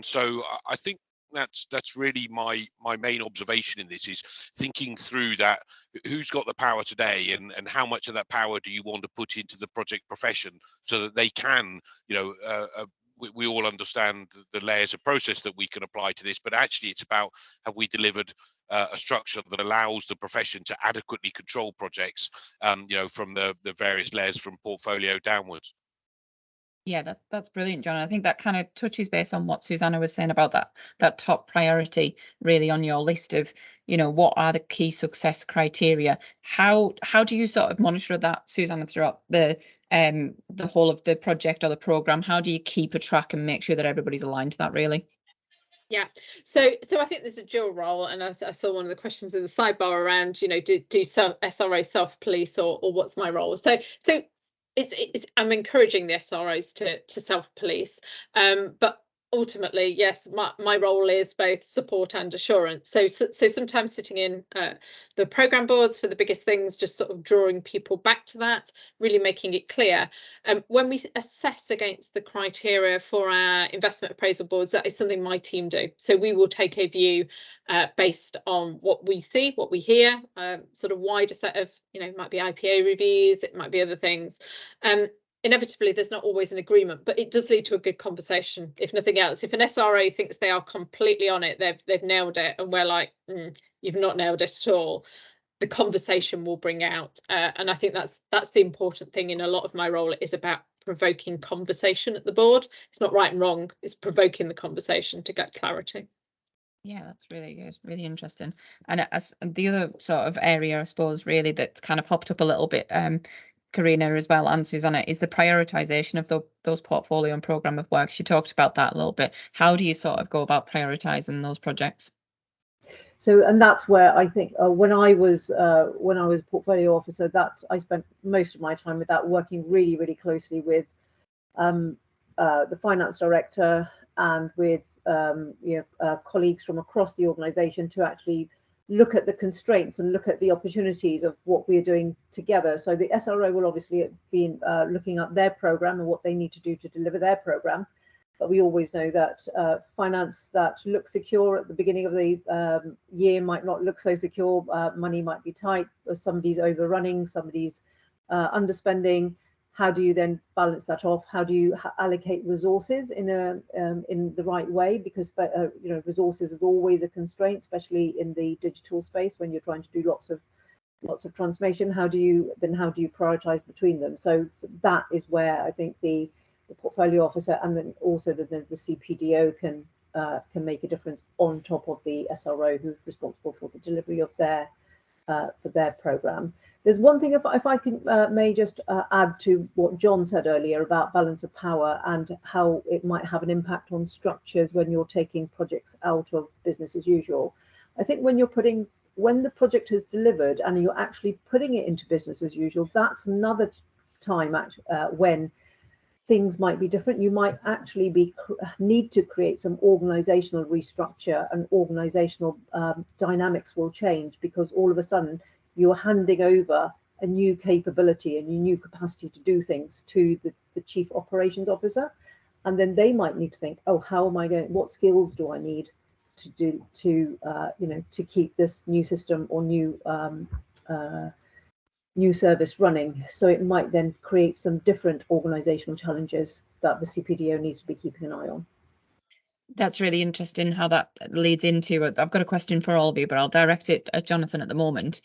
so I think that's really my main observation in this, is thinking through that, who's got the power today, and how much of that power do you want to put into the project profession so that they can, you know, we all understand the layers of process that we can apply to this, but actually it's about, have we delivered a structure that allows the profession to adequately control projects, you know, from the various layers from portfolio downwards. Yeah, that's brilliant, John. I think that kind of touches base on what Susanna was saying about that top priority really on your list of, you know, what are the key success criteria? How do you sort of monitor that, Susanna, throughout the whole of the project or the programme? How do you keep a track and make sure that everybody's aligned to that, really? Yeah, so I think there's a dual role, and I saw one of the questions in the sidebar around, you know, do SROs self-police or what's my role? So it's I'm encouraging the SROs to self-police, but ultimately, yes, my role is both support and assurance. So sometimes sitting in the program boards for the biggest things, just sort of drawing people back to that, really making it clear. When we assess against the criteria for our investment appraisal boards, that is something my team do. So we will take a view based on what we see, what we hear, sort of wider set of, you know, might be IPA reviews, it might be other things. Inevitably, there's not always an agreement, but it does lead to a good conversation. If nothing else, if an SRO thinks they are completely on it, they've nailed it, and we're like, you've not nailed it at all, the conversation will bring out. And I think that's the important thing in a lot of my role. It is about provoking conversation at the board. It's not right and wrong. It's provoking the conversation to get clarity. Yeah, that's really good, really interesting. And as the other sort of area, I suppose, really that's kind of popped up a little bit, Karina as well, and Susanna, is the prioritization of those portfolio and program of work. She talked about that a little bit. How do you sort of go about prioritizing those projects? So, and that's where I think when I was portfolio officer, that I spent most of my time with that, working really, really closely with the finance director and with colleagues from across the organisation to actually look at the constraints and look at the opportunities of what we are doing together. So the SRO will obviously be looking at their programme and what they need to do to deliver their programme. But we always know that finance that looks secure at the beginning of the year might not look so secure. Money might be tight, or somebody's overrunning, somebody's underspending. How do you then balance that off? How do you allocate resources in the right way? Because resources is always a constraint, especially in the digital space when you're trying to do lots of transformation. How do you prioritize between them? So that is where I think the portfolio officer and then also the CPDO can make a difference on top of the SRO, who's responsible for the delivery of their programme. There's one thing, if I can may just add to what John said earlier about balance of power and how it might have an impact on structures when you're taking projects out of business as usual. I think when the project is delivered and you're actually putting it into business as usual, that's another time when things might be different. You might actually need to create some organizational restructure, and organizational dynamics will change, because all of a sudden you're handing over a new capability and a new capacity to do things to the chief operations officer, and then they might need to think, oh, what skills do I need to do to keep this new system or new service running. So it might then create some different organizational challenges that the CPDO needs to be keeping an eye on. That's really interesting how that leads into it. I've got a question for all of you, but I'll direct it at Jonathan at the moment.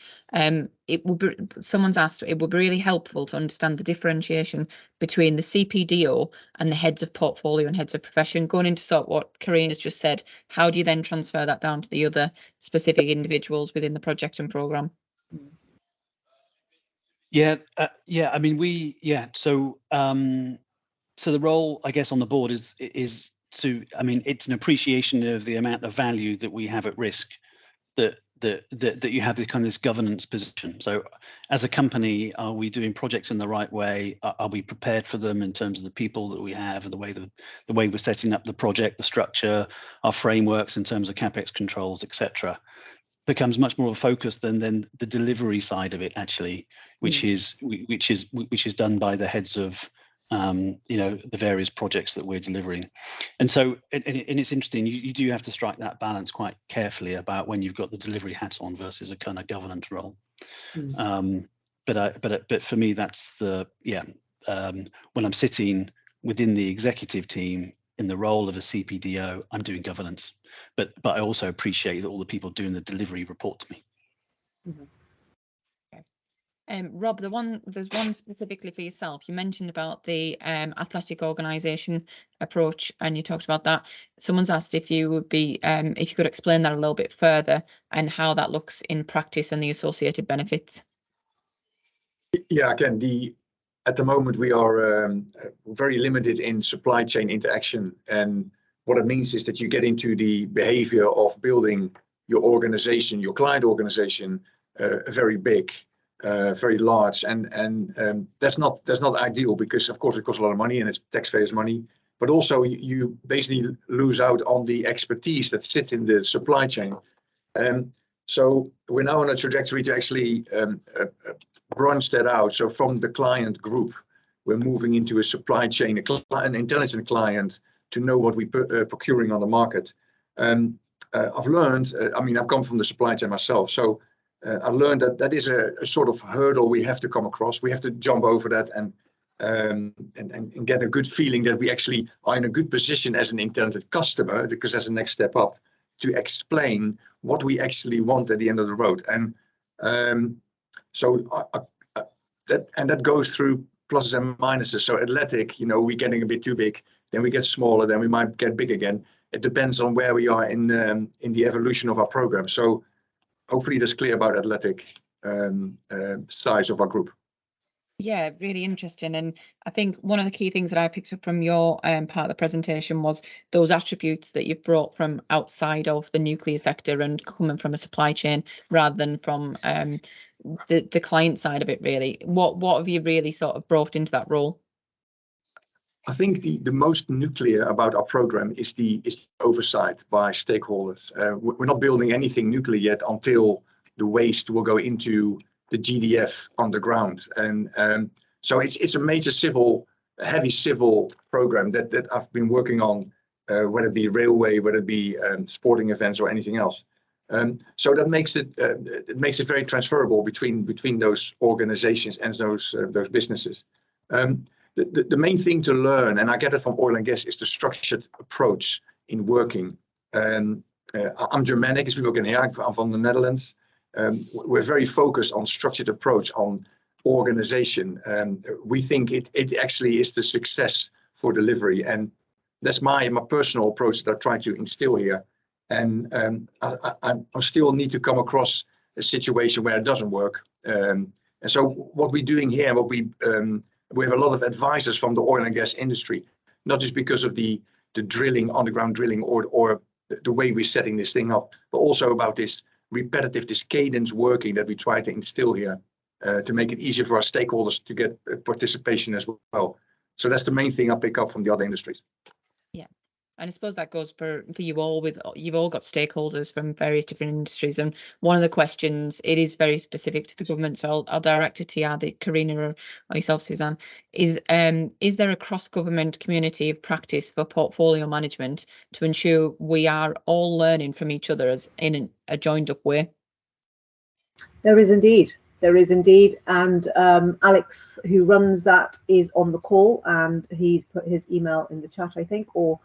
Someone's asked, it would be really helpful to understand the differentiation between the CPDO and the heads of portfolio and heads of profession. Going into sort of what Karina's just said, how do you then transfer that down to the other specific individuals within the project and programme? I mean, so the role, I guess, on the board is it's an appreciation of the amount of value that we have at risk, that you have the kind of this governance position. So as a company, are we doing projects in the right way? Are we prepared for them in terms of the people that we have, and the way we're setting up the project, the structure, our frameworks in terms of CapEx controls, etc. becomes much more of a focus than the delivery side of it, actually, which is done by the heads of the various projects that we're delivering. And so and it's interesting, you do have to strike that balance quite carefully about when you've got the delivery hat on versus a kind of governance role. But for me, that's when I'm sitting within the executive team in the role of a CPDO, I'm doing governance, but I also appreciate that all the people doing the delivery report to me. Rob, there's one specifically for yourself. You mentioned about the athletic organisation approach, and you talked about that. Someone's asked if you would be, if you could explain that a little bit further and how that looks in practice and the associated benefits. Yeah, again, at the moment we are very limited in supply chain interaction, and what it means is that you get into the behavior of building your organization, your client organization, very big. Very large, and that's not ideal, because of course it costs a lot of money and it's taxpayers' money, but also you basically lose out on the expertise that sits in the supply chain. So we're now on a trajectory to actually branch that out. So from the client group, we're moving into a supply chain, an intelligent client, to know what we're procuring on the market. I've learned, I mean, I've come from the supply chain myself, so I learned that that is a sort of hurdle we have to come across. We have to jump over that and get a good feeling that we actually are in a good position as an intended customer, because that's the next step up, to explain what we actually want at the end of the road. And so that goes through pluses and minuses. So athletic, you know, we're getting a bit too big, then we get smaller, then we might get big again. It depends on where we are in the evolution of our program. So hopefully that's clear about athletic size of our group. Yeah, really interesting. And I think one of the key things that I picked up from your part of the presentation was those attributes that you've brought from outside of the nuclear sector and coming from a supply chain rather than from the client side of it, really. What have you really sort of brought into that role? I think the most nuclear about our program is the oversight by stakeholders. We're not building anything nuclear yet until the waste will go into the GDF underground, and so it's a major heavy civil program that I've been working on, whether it be railway, whether it be sporting events or anything else. So that makes it very transferable between those organizations and those businesses. The main thing to learn, and I get it from oil and gas, is the structured approach in working. I'm Germanic, as people can hear. I'm from the Netherlands. We're very focused on structured approach, on organization. We think it actually is the success for delivery, and that's my personal approach that I try to instill here. And I still need to come across a situation where it doesn't work. And so what we're doing here, we have a lot of advisors from the oil and gas industry, not just because of the drilling, underground drilling, or the way we're setting this thing up, but also about this repetitive, this cadence working that we try to instill here to make it easier for our stakeholders to get participation as well. So that's the main thing I pick up from the other industries. Yeah. And I suppose that goes for you all. You've all got stakeholders from various different industries, and one of the questions, it is very specific to the government, so I'll direct it to you, either Karina or yourself, Suzanne. Is there a cross-government community of practice for portfolio management to ensure we are all learning from each other as in a joined-up way? There is indeed. There is indeed, and Alex, who runs that, is on the call, and he's put his email in the chat, I think, or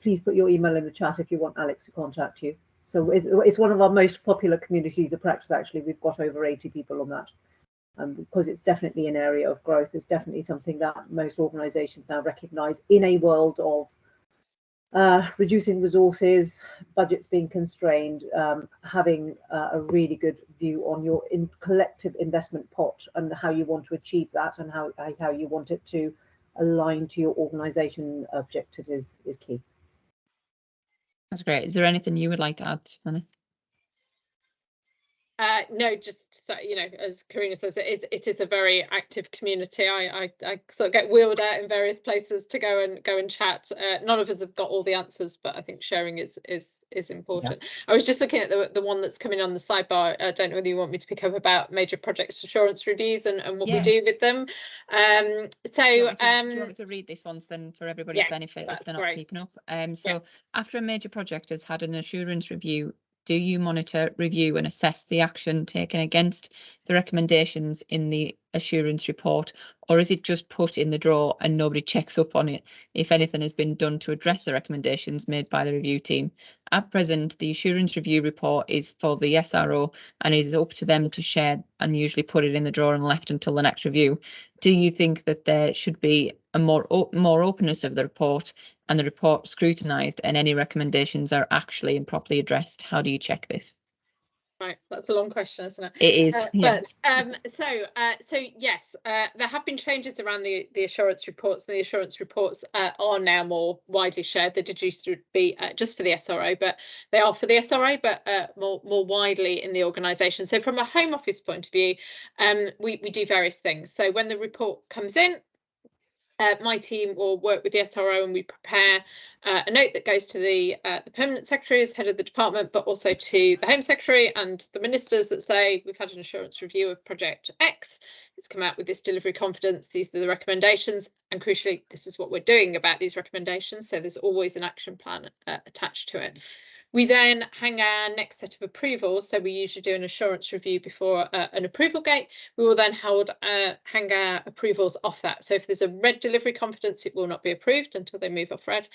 please put your email in the chat if you want Alex to contact you. So it's one of our most popular communities of practice, actually. We've got over 80 people on that, because it's definitely an area of growth. It's definitely something that most organizations now recognize in a world of reducing resources, budgets being constrained, having a really good view on your collective investment pot and how you want to achieve that, and how you want it to align to your organization objectives is key. That's great. Is there anything you would like to add, Anna? No, just so, you know, as Karina says, it is a very active community. I sort of get wheeled out in various places to go and chat. None of us have got all the answers, but I think sharing is important. Yeah. I was just looking at the one that's coming on the sidebar. I don't know whether you want me to pick up about major project assurance reviews and what we do with them. Do you want me to read this one then for everybody's benefit if they're not keeping up? After a major project has had an assurance review, do you monitor, review and assess the action taken against the recommendations in the assurance report, or is it just put in the drawer and nobody checks up on it if anything has been done to address the recommendations made by the review team? At present, the assurance review report is for the SRO and is up to them to share and usually put it in the drawer and left until the next review. Do you think that there should be a more openness of the report and the report scrutinised and any recommendations are actually and properly addressed? How do you check this? Right, that's a long question, isn't it? It is. Yeah. So yes, there have been changes around the assurance reports, and the assurance reports are now more widely shared. They did used to be just for the SRO, but they are for the SRO, but more widely in the organisation. So from a Home Office point of view, we do various things. So when the report comes in, my team will work with the SRO and we prepare a note that goes to the Permanent Secretary as head of the department, but also to the Home Secretary and the ministers that say, we've had an assurance review of project X, it's come out with this delivery confidence, these are the recommendations, and crucially, this is what we're doing about these recommendations. So there's always an action plan attached to it. We then hang our next set of approvals. So we usually do an assurance review before an approval gate. We will then hang our approvals off that. So if there's a red delivery confidence, it will not be approved until they move off red.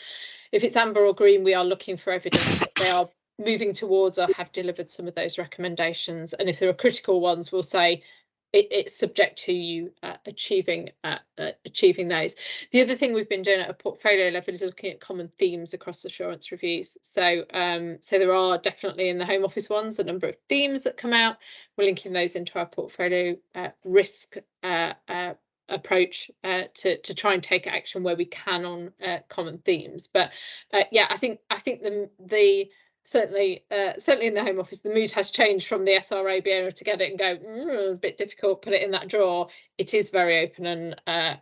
If it's amber or green, we are looking for evidence that they are moving towards or have delivered some of those recommendations. And if there are critical ones, we'll say it's subject to you achieving those. The other thing we've been doing at a portfolio level is looking at common themes across assurance reviews. So so there are definitely in the Home Office ones a number of themes that come out. We're linking those into our portfolio risk approach to try and take action where we can on common themes. But yeah, I think the certainly in the Home Office, the mood has changed from the SRA being able to get it and go, it's a bit difficult, put it in that drawer. It is very open and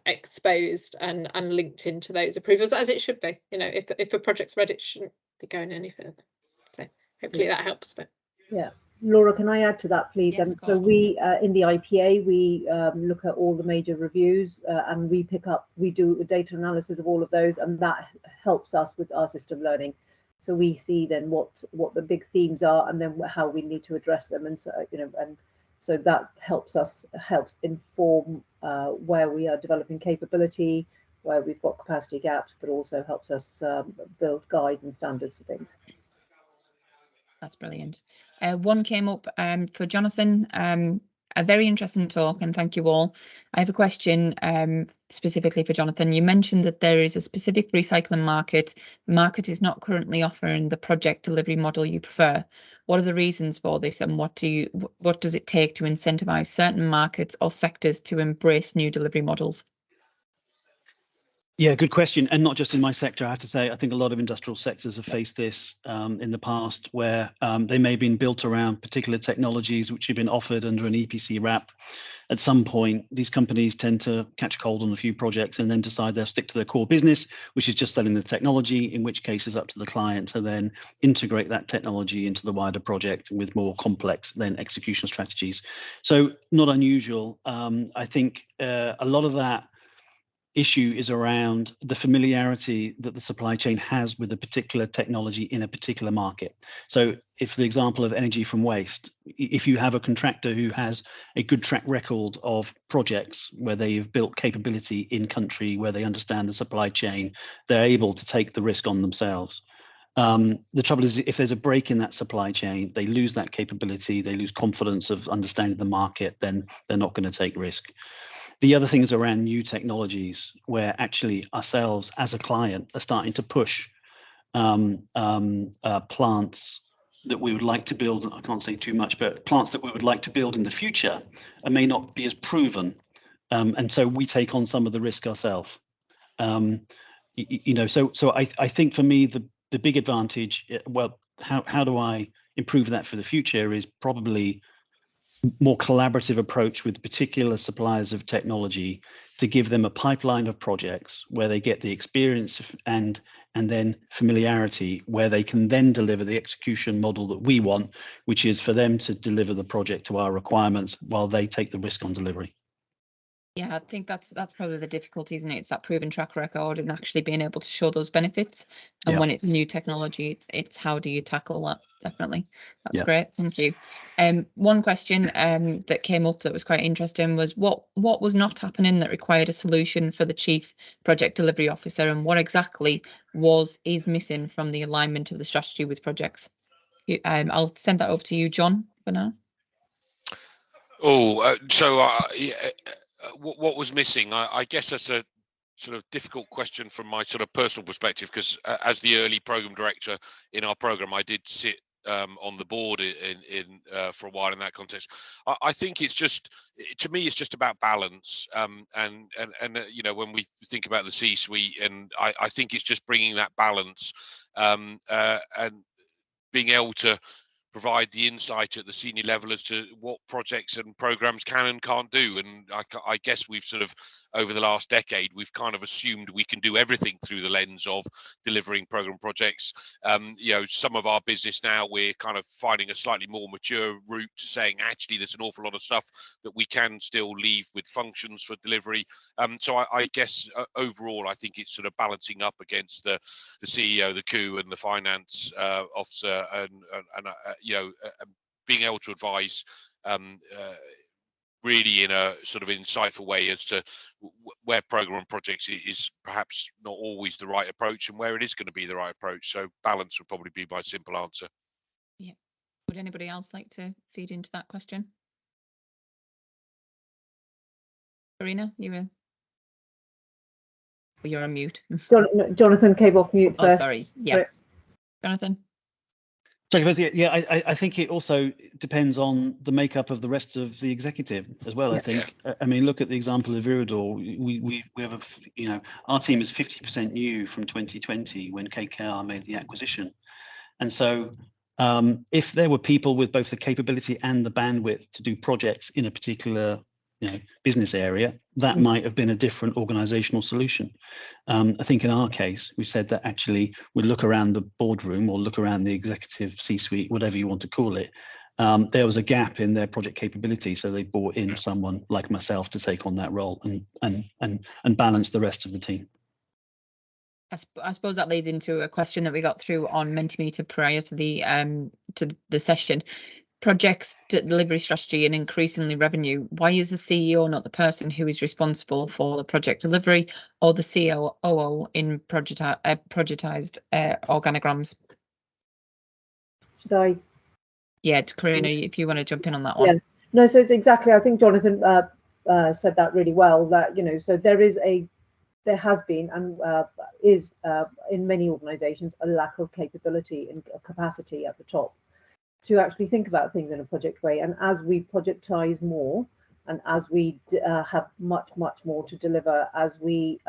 exposed and linked into those approvals, as it should be. You know, if a project's ready, it shouldn't be going any further. So hopefully that helps. But yeah, Laura, can I add to that, please? Yes, So we in the IPA, we look at all the major reviews and we do a data analysis of all of those, and that helps us with our system learning. So we see then what the big themes are, and then how we need to address them, and so and so that helps inform where we are developing capability, where we've got capacity gaps, but also helps us build guides and standards for things. That's brilliant. One came up for Jonathan. A very interesting talk, and thank you all. I have a question specifically for Jonathan. You mentioned that there is a specific recycling market. The market is not currently offering the project delivery model you prefer. What are the reasons for this, and what does it take to incentivize certain markets or sectors to embrace new delivery models? Yeah, good question. And not just in my sector, I have to say, I think a lot of industrial sectors have faced this in the past, where they may have been built around particular technologies which have been offered under an EPC wrap. At some point, these companies tend to catch cold on a few projects and then decide they'll stick to their core business, which is just selling the technology, in which case it's up to the client to then integrate that technology into the wider project with more complex then execution strategies. So not unusual. I think a lot of that issue is around the familiarity that the supply chain has with a particular technology in a particular market. So if the example of energy from waste, if you have a contractor who has a good track record of projects where they've built capability in country, where they understand the supply chain, they're able to take the risk on themselves. The trouble is, if there's a break in that supply chain, they lose that capability, they lose confidence of understanding the market, then they're not going to take risk. The other thing is around new technologies, where actually ourselves as a client are starting to push plants that we would like to build. I can't say too much, but plants that we would like to build in the future and may not be as proven. And so we take on some of the risk ourselves. So I think for me, the big advantage, well, how do I improve that for the future, is probably more collaborative approach with particular suppliers of technology to give them a pipeline of projects where they get the experience and then familiarity, where they can then deliver the execution model that we want, which is for them to deliver the project to our requirements while they take the risk on delivery. Yeah, I think that's probably the difficulty, isn't it? It's that proven track record and actually being able to show those benefits. And when it's new technology, it's how do you tackle that? Definitely. That's great. Thank you. One question that came up that was quite interesting was what was not happening that required a solution for the Chief Project Delivery Officer, and what exactly is missing from the alignment of the strategy with projects? I'll send that over to you, John, for now. What was missing? I guess that's a sort of difficult question from my sort of personal perspective, because as the early program director in our program, I did sit on the board in for a while in that context. I think it's just, to me, it's just about balance. And you know, when we think about the C-suite, and I think it's just bringing that balance and being able to provide the insight at the senior level as to what projects and programs can and can't do. And I guess we've sort of, over the last decade, we've kind of assumed we can do everything through the lens of delivering program projects. You know, some of our business now, we're kind of finding a slightly more mature route to saying, actually, there's an awful lot of stuff that we can still leave with functions for delivery. So I guess overall, I think it's sort of balancing up against the CEO, the coup, and the finance officer, and you know, being able to advise really in a sort of insightful way as to where program projects is perhaps not always the right approach and where it is going to be the right approach. So balance would probably be my simple answer. Yeah. Would anybody else like to feed into that question? Karina, you're on mute. Jonathan came off mute Oh, first. sorry. Yeah. Right. Jonathan. Yeah, I think it also depends on the makeup of the rest of the executive as well. I think. I mean, look at the example of Viridor. We have a, you know, our team is 50% new from 2020 when KKR made the acquisition, and so if there were people with both the capability and the bandwidth to do projects in a particular, you know, business area, that might have been a different organizational solution. I think in our case, we said that actually we'd look around the boardroom or look around the executive C-suite, whatever you want to call it. There was a gap in their project capability, so they brought in someone like myself to take on that role and balance the rest of the team. I suppose that leads into a question that we got through on Mentimeter prior to the session. Projects, delivery strategy, and increasingly revenue. Why is the CEO not the person who is responsible for the project delivery, or the COO in projectized organograms? Should I? Yeah, Karina, if you want to jump in on that one. Yeah. No, so it's exactly. I think Jonathan said that really well. That, you know, so there has been and is in many organisations a lack of capability and capacity at the top to actually think about things in a project way. And as we projectize more, and as we have much more to deliver, as we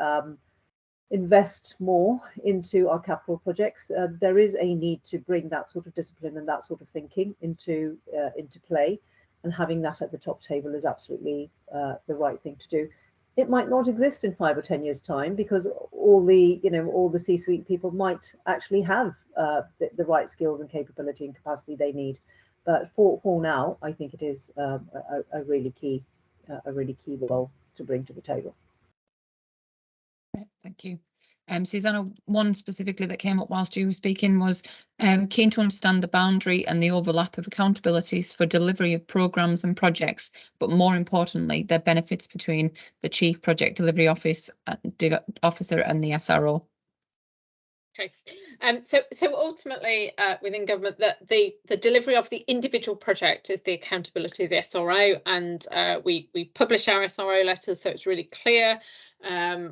invest more into our capital projects, there is a need to bring that sort of discipline and that sort of thinking into play. And having that at the top table is absolutely the right thing to do. It might not exist in 5 or 10 years' time, because all the C-suite people might actually have the right skills and capability and capacity they need. But for now, I think it is a really key role to bring to the table. Thank you. Susanna, one specifically that came up whilst you were speaking was keen to understand the boundary and the overlap of accountabilities for delivery of programmes and projects, but more importantly, their benefits between the Chief Project Delivery Officer and the SRO. Okay, so ultimately within government, the delivery of the individual project is the accountability of the SRO, and we publish our SRO letters, so it's really clear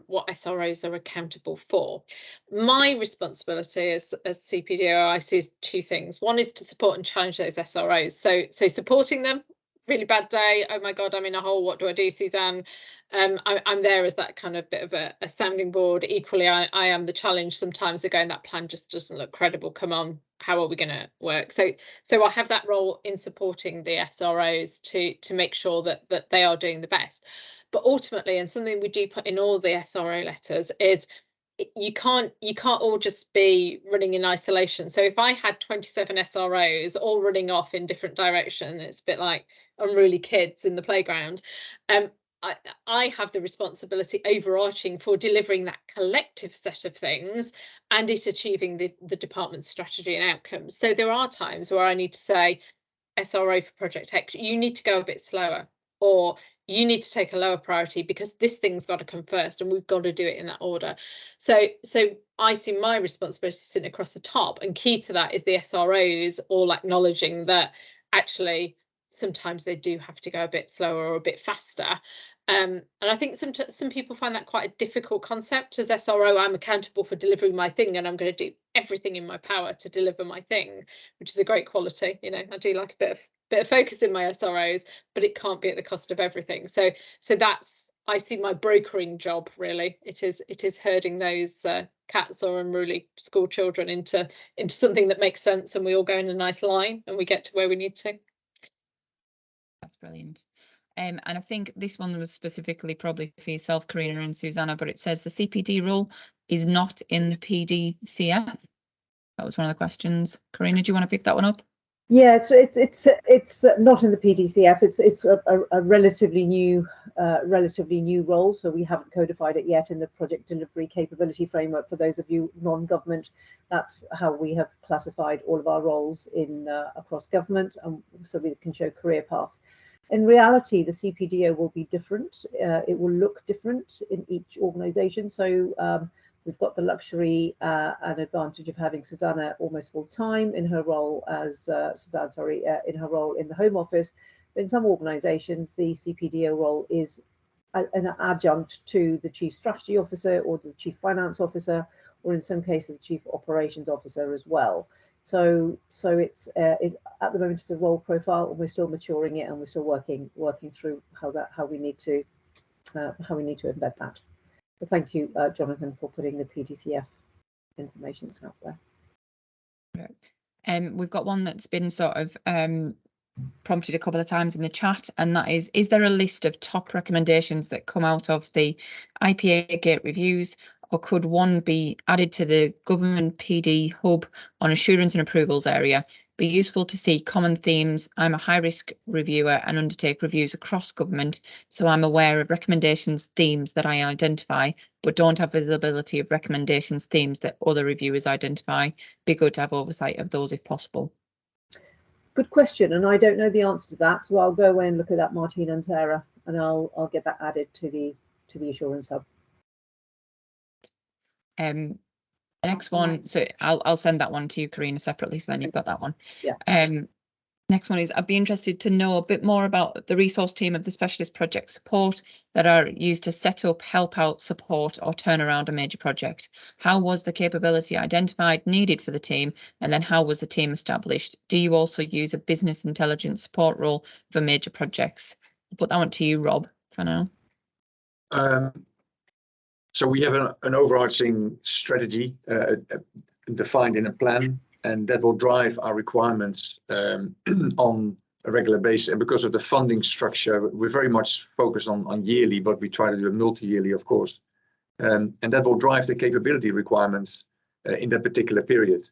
what SROs are accountable for. My responsibility as CPDO, I see two things. One is to support and challenge those SROs. So supporting them. Really bad day, oh my god, I'm in a hole, what do I do, Suzanne? I'm there as that kind of bit of a sounding board. Equally, I am the challenge sometimes of going, that plan just doesn't look credible, come on, how are we going to work? So I have that role in supporting the SROs to make sure that they are doing the best. But ultimately, and something we do put in all the SRO letters, is you can't all just be running in isolation. So if I had 27 SROs all running off in different directions, it's a bit like unruly kids in the playground. I have the responsibility overarching for delivering that collective set of things and it achieving the department's strategy and outcomes. So there are times where I need to say, SRO for Project X, you need to go a bit slower, or you need to take a lower priority because this thing's got to come first and we've got to do it in that order. So I see my responsibility sitting across the top, and key to that is the SROs all acknowledging that actually sometimes they do have to go a bit slower or a bit faster. And I think some people find that quite a difficult concept. As SRO, I'm accountable for delivering my thing and I'm going to do everything in my power to deliver my thing, which is a great quality. You know, I do like a bit of focus in my SROs, but it can't be at the cost of everything. So that's, I see my brokering job really. It is herding those cats or unruly school children into something that makes sense, and we all go in a nice line and we get to where we need to. That's brilliant. And I think this one was specifically probably for yourself, Karina and Susanna, but it says the CPD role is not in the PDCF. That was one of the questions. Karina, do you want to pick that one up? Yeah, so it's not in the PDCF. It's a relatively new role, so we haven't codified it yet in the project delivery capability framework. For those of you non-government, that's how we have classified all of our roles in across government, and so we can show career paths. In reality, the CPDO will be different. It will look different in each organisation. So we've got the luxury and advantage of having Susanna almost full time in her role as in her role in the Home Office. In some organisations, the CPDO role is an adjunct to the Chief Strategy Officer or the Chief Finance Officer, or in some cases, the Chief Operations Officer as well. So it's at the moment it's a role profile, and we're still maturing it, and we're still working through how we need to embed that. But thank you, Jonathan, for putting the PDCF information out there. We've got one that's been sort of prompted a couple of times in the chat, and that is there a list of top recommendations that come out of the IPA Gate reviews, or could one be added to the government PD hub on assurance and approvals area? Be useful to see common themes. I'm a high risk reviewer and undertake reviews across government, so I'm aware of recommendations themes that I identify, but don't have visibility of recommendations themes that other reviewers identify. Be good to have oversight of those if possible. Good question, and I don't know the answer to that, so I'll go away and look at that, Martina and Sarah, and I'll get that added to the assurance hub. The next one, so I'll send that one to you, Karina, separately, so then you've got that one. Yeah. Next one is, I'd be interested to know a bit more about the resource team of the specialist project support that are used to set up, help out, support, or turn around a major project. How was the capability identified needed for the team, and then how was the team established? Do you also use a business intelligence support role for major projects? I'll put that one to you, Rob, for now. So we have an overarching strategy defined in a plan, and that will drive our requirements on a regular basis. And because of the funding structure, we're very much focused on yearly, but we try to do it multi-yearly, of course. And that will drive the capability requirements in that particular period.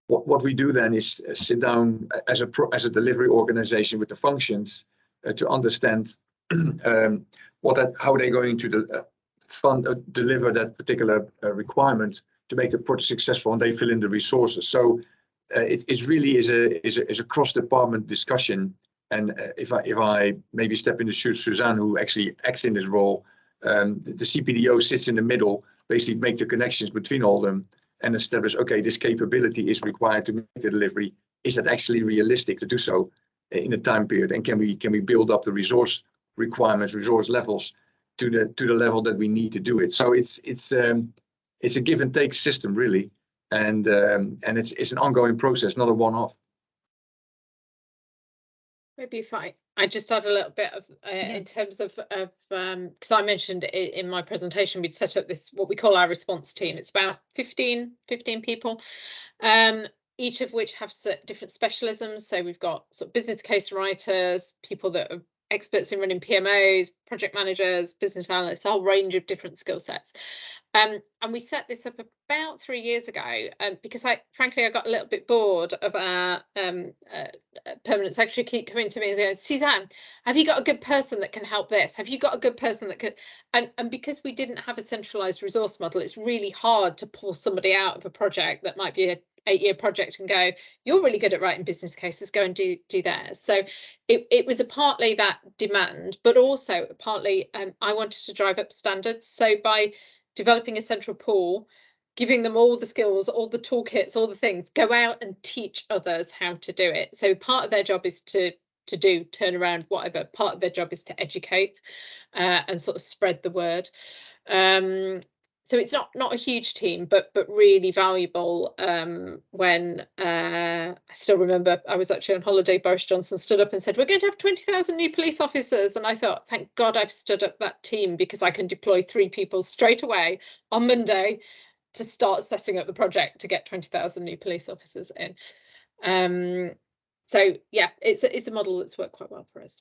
What we do then is sit down as a delivery organization with the functions to understand how they're going to deliver that particular requirement to make the project successful, and they fill in the resources. So it really is a cross-department discussion. And if I maybe step into Suzanne, who actually acts in this role, the CPDO sits in the middle, basically make the connections between all of them and establish, okay, this capability is required to make the delivery. Is that actually realistic to do so in a time period? And can we build up the resource requirements, resource levels to the level that we need to do it? So it's a give and take system, really, and it's an ongoing process, not a one-off. Maybe if I just add a little bit of in terms of because I mentioned in my presentation, we'd set up this what we call our response team. It's about 15 people, each of which have different specialisms. So we've got sort of business case writers, people that are experts in running PMOs, project managers, business analysts, a whole range of different skill sets. And we set this up about 3 years ago because frankly, I got a little bit bored of our permanent secretary keep coming to me and saying, Suzanne, have you got a good person that can help this? Have you got a good person that could? And because we didn't have a centralized resource model, it's really hard to pull somebody out of a project that might be a 8-year project and go, you're really good at writing business cases, go and do theirs. So it was partly that demand, but also partly I wanted to drive up standards. So by developing a central pool, giving them all the skills, all the toolkits, all the things, go out and teach others how to do it. So part of their job is to do turnaround, whatever. Part of their job is to educate and sort of spread the word. so it's not a huge team, but really valuable. When I still remember I was actually on holiday, Boris Johnson stood up and said, we're going to have 20,000 new police officers. And I thought, thank God I've stood up that team, because I can deploy 3 people straight away on Monday to start setting up the project to get 20,000 new police officers in. So yeah, it's a model that's worked quite well for us.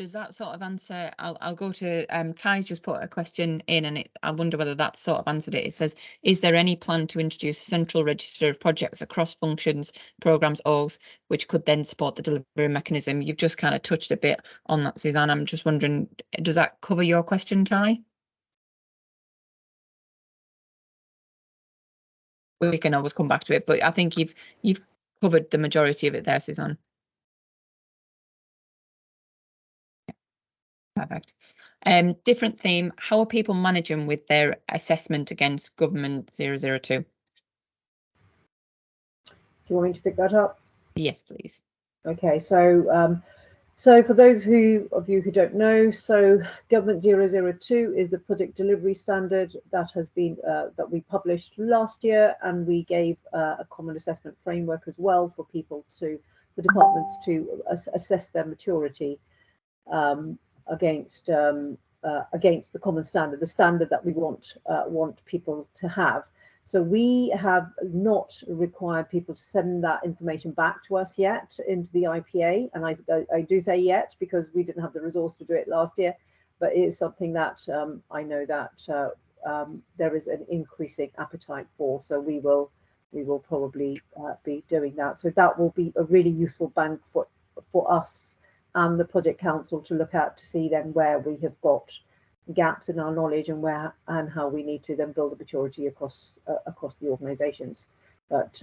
Does that sort of answer? I'll go to Ty's just put a question in, and I wonder whether that sort of answered it. It says, is there any plan to introduce a central register of projects across functions, programs, orgs, which could then support the delivery mechanism? You've just kind of touched a bit on that, Suzanne. I'm just wondering, does that cover your question, Ty? We can always come back to it, but I think you've covered the majority of it there, Suzanne. Perfect. Different theme. How are people managing with their assessment against government 002? Do you want me to pick that up? Yes, please. Okay, so so for those of you who don't know, so Government 002 is the project delivery standard that has been that we published last year, and we gave a common assessment framework as well for people for departments to assess their maturity against the common standard, the standard that we want people to have. So we have not required people to send that information back to us yet into the IPA, and I do say yet because we didn't have the resource to do it last year, but it is something that I know that there is an increasing appetite for. So we will probably be doing that. So that will be a really useful bank for us and the project council to look at, to see then where we have got gaps in our knowledge and where and how we need to then build a maturity across the organisations. But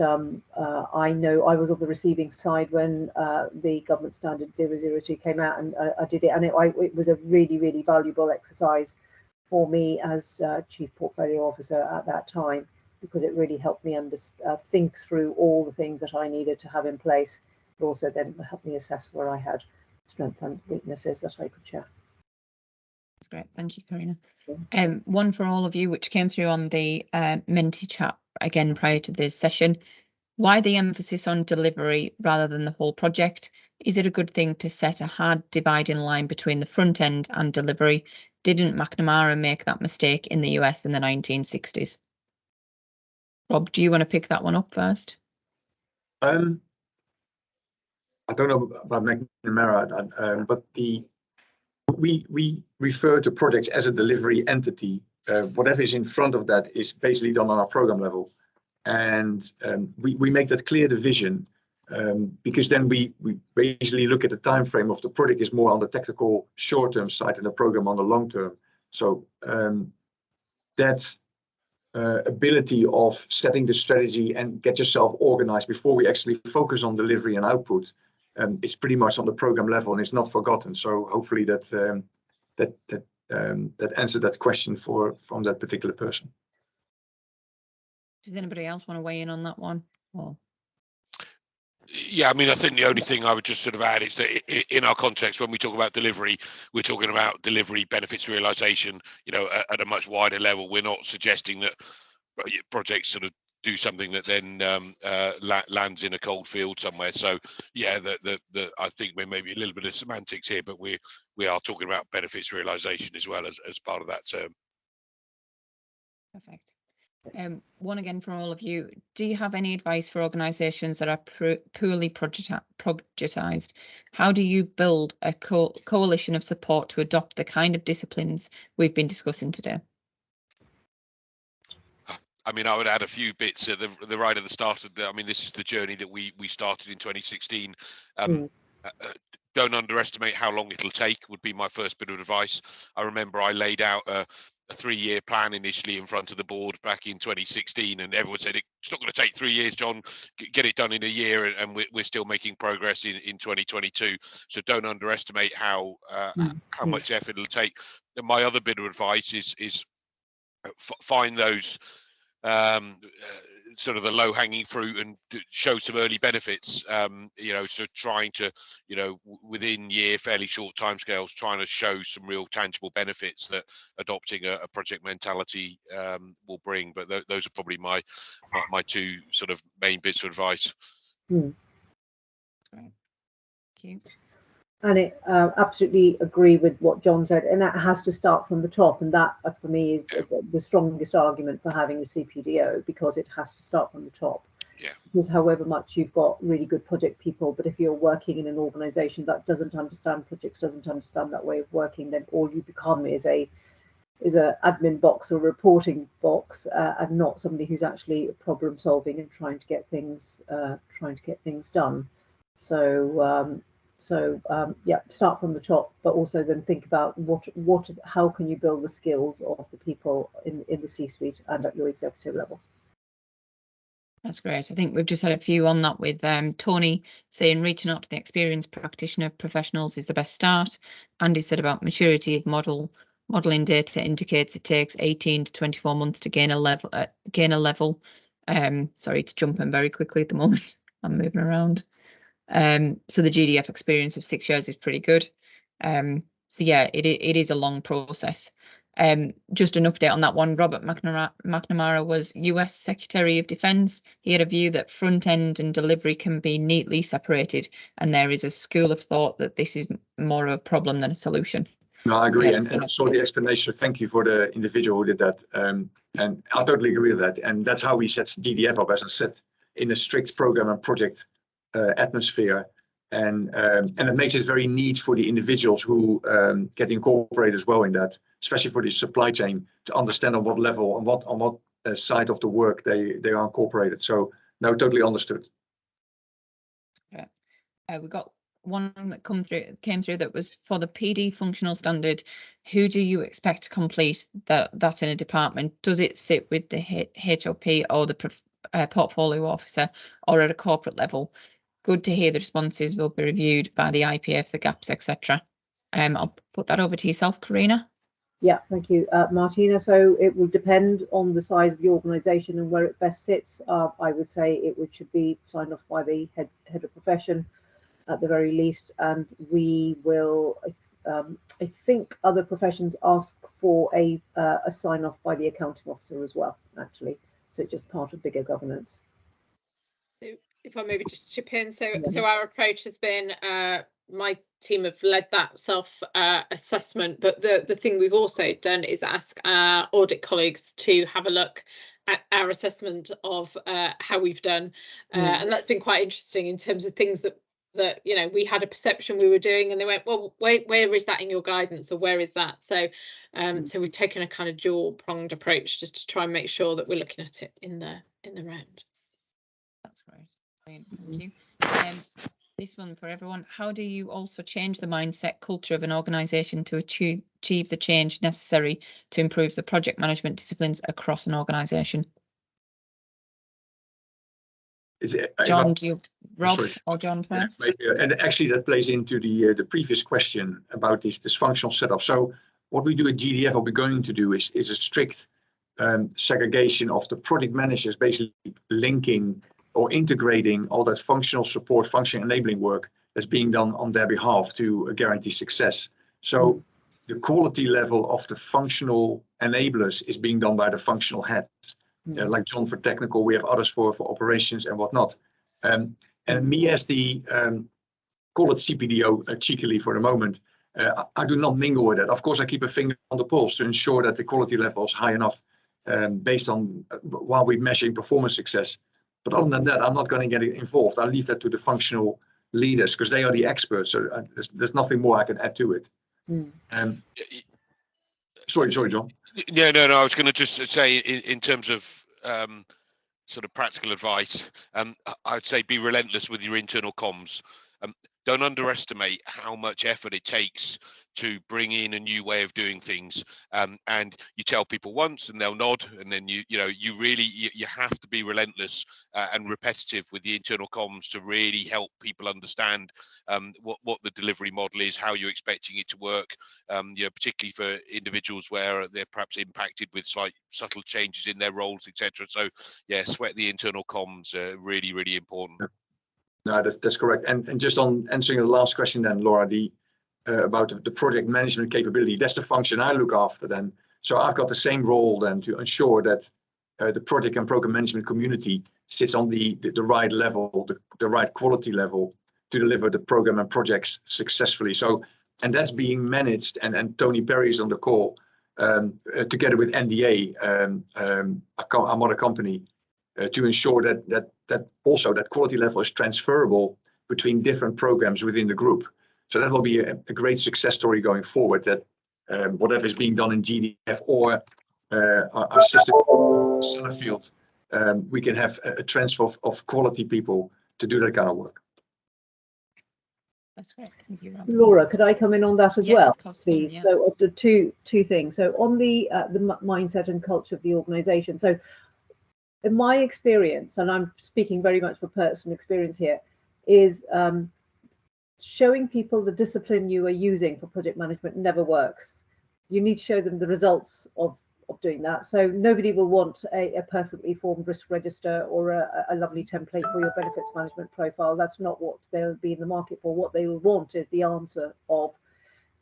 I know I was on the receiving side when the government standard 002 came out, and I did it, and it was a really valuable exercise for me as chief portfolio officer at that time, because it really helped me think through all the things that I needed to have in place, but also then helped me assess where I had strengths and weaknesses that I could share. That's great. Thank you, Karina. One for all of you, which came through on the Menti chat again prior to this session. Why the emphasis on delivery rather than the whole project? Is it a good thing to set a hard dividing line between the front end and delivery? Didn't McNamara make that mistake in the US in the 1960s? Rob, do you want to pick that one up first? I don't know about McNamara, but we refer to projects as a delivery entity. Whatever is in front of that is basically done on our program level, and we make that clear division, because then we basically look at the time frame of the project is more on the technical short-term side and the program on the long term. So that ability of setting the strategy and get yourself organized before we actually focus on delivery and output is pretty much on the program level, and it's not forgotten. So hopefully that answered that question from that particular person. Does anybody else want to weigh in on that one? Or... Yeah, I mean, I think the only thing I would just sort of add is that in our context, when we talk about delivery, we're talking about delivery benefits realization, you know, at a much wider level. We're not suggesting that projects sort of do something that then lands in a cold field somewhere. So yeah, I think we're maybe a little bit of semantics here, but we are talking about benefits realization as well as part of that term. Perfect. One again for all of you. Do you have any advice for organisations that are poorly projectized? How do you build a coalition of support to adopt the kind of disciplines we've been discussing today? I mean, I would add a few bits at the right at the start of I mean, this is the journey that we started in 2016. Don't underestimate how long it'll take would be my first bit of advice. I remember I laid out a 3-year plan initially in front of the board back in 2016, and everyone said it's not going to take 3 years, John. Get it done in a year, and we're still making progress in 2022. So don't underestimate how much effort it'll take. And my other bit of advice is find those sort of the low-hanging fruit and show some early benefits. So trying to, within year, fairly short timescales, trying to show some real tangible benefits that adopting a project mentality will bring. But those are probably my two sort of main bits of advice. Great. Thank you. And I absolutely agree with what John said, and that has to start from the top, and that for me is the strongest argument for having a CPDO, because it has to start from the top. Yeah. Because however much you've got really good project people, but if you're working in an organization that doesn't understand projects, doesn't understand that way of working, then all you become is a admin box or reporting box, and not somebody who's actually problem solving and trying to get things done. So start from the top, but also then think about how can you build the skills of the people in the C-suite and at your executive level. That's great. I think we've just had a few on that with Tony saying reaching out to the experienced practitioner professionals is the best start. Andy said about maturity of modeling data indicates it takes 18 to 24 months to gain a level. Sorry, it's jumping very quickly at the moment. I'm moving around. So the GDF experience of 6 years is pretty good. So yeah, it is a long process. Just an update on that one. Robert McNamara was US Secretary of Defense. He had a view that front end and delivery can be neatly separated, and there is a school of thought that this is more of a problem than a solution. No, I agree, and I saw the explanation. Thank you for the individual who did that, and I totally agree with that. And that's how we set GDF up, as I said, in a strict program and project atmosphere, and it makes it very neat for the individuals who get incorporated as well in that, especially for the supply chain, to understand on what level, on what side of the work they are incorporated. So no, totally understood. Yeah, we got one that came through that was for the PD functional standard. Who do you expect to complete that in a department? Does it sit with the HOP or the portfolio officer, or at a corporate level? Good to hear the responses will be reviewed by the IPA for gaps, etc. I'll put that over to yourself, Karina. Yeah, thank you, Martina. So it will depend on the size of the organisation and where it best sits. I would say it should be signed off by the head of profession at the very least, and we will. I think other professions ask for a sign off by the accounting officer as well, actually. So it's just part of bigger governance. If I maybe just chip in, so our approach has been, my team have led that self-assessment, but the thing we've also done is ask our audit colleagues to have a look at our assessment of how we've done, and that's been quite interesting in terms of things that we had a perception we were doing, and they went, well, where is that in your guidance, or where is that? So so we've taken a kind of dual-pronged approach just to try and make sure that we're looking at it in the round. That's great. Brilliant. Thank you. This one for everyone. How do you also change the mindset culture of an organisation to achieve the change necessary to improve the project management disciplines across an organisation? John, do you, Rob or John first? And actually that plays into the previous question about this functional setup. So what we do at GDF, what we're going to do is a strict segregation of the project managers, basically linking or integrating all that functional support, function enabling work that's being done on their behalf to guarantee success. So the quality level of the functional enablers is being done by the functional heads. Like John for technical, we have others for operations and whatnot. And me as the, call it CPDO cheekily for the moment, I do not mingle with it. Of course, I keep a finger on the pulse to ensure that the quality level is high enough based on while we're measuring performance success. But other than that, I'm not going to get involved. I leave that to the functional leaders because they are the experts. So there's nothing more I can add to it. Sorry, John. No. I was going to just say in terms of sort of practical advice, I'd say be relentless with your internal comms. Don't underestimate how much effort it takes to bring in a new way of doing things. And you tell people once and they'll nod, and then you have to be relentless and repetitive with the internal comms to really help people understand what the delivery model is, how you're expecting it to work, particularly for individuals where they're perhaps impacted with slight subtle changes in their roles, etc. So yeah, sweat the internal comms, really, really important. No, that's correct. And just on answering the last question then, Laura, about the project management capability, that's the function I look after then. So I've got the same role then to ensure that the project and program management community sits on the right level, the right quality level to deliver the program and projects successfully. So, and that's being managed, and Tony Perry is on the call, together with NDA, our mother company, to ensure that also that quality level is transferable between different programs within the group. So that will be a great success story going forward, that whatever is being done in GDF or our sister Summerfield, we can have a transfer of quality people to do that kind of work. That's great. Thank you, Rob. Laura, could I come in on that as well, please? Yeah. So the two things. So on the mindset and culture of the organisation. So in my experience, and I'm speaking very much for personal experience here, is showing people the discipline you are using for project management never works. You need to show them the results of doing that. So nobody will want a perfectly formed risk register or a lovely template for your benefits management profile. That's not what they'll be in the market for. What they will want is the answer of,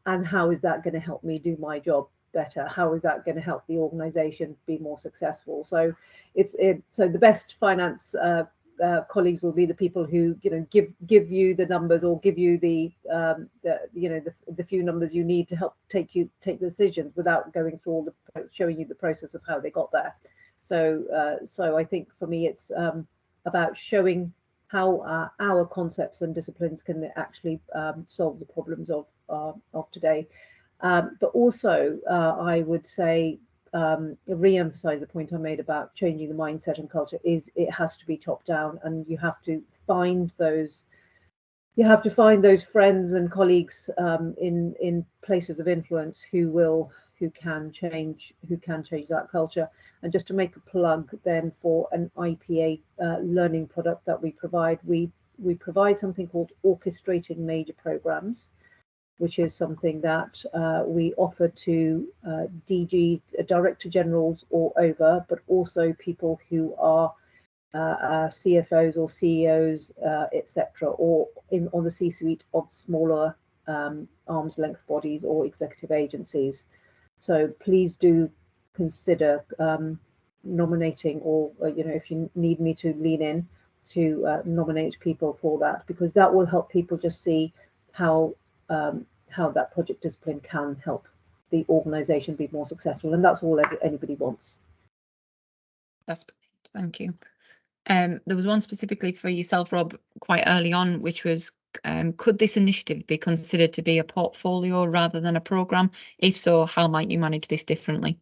and how is that going to help me do my job better? How is that going to help the organisation be more successful? So so the best finance colleagues will be the people who give you the numbers, or give you the few numbers you need to help take the decisions without going through all showing you the process of how they got there. So I think for me it's about showing how our concepts and disciplines can actually solve the problems of today. But also I would say, re-emphasize the point I made about changing the mindset and culture, is it has to be top down, and you have to find those friends and colleagues in places of influence who can change that culture. And just to make a plug then for an IPA learning product that we provide, we provide something called orchestrating major programs, which is something that we offer to DGs, Director Generals or over, but also people who are CFOs or CEOs, etc., or on the C-suite of smaller arm's length bodies or executive agencies. So please do consider nominating, or if you need me to lean in to nominate people for that, because that will help people just see how that project discipline can help the organisation be more successful, and that's all anybody wants. That's brilliant. Thank you. There was one specifically for yourself, Rob, quite early on, which was, could this initiative be considered to be a portfolio rather than a programme? If so, how might you manage this differently?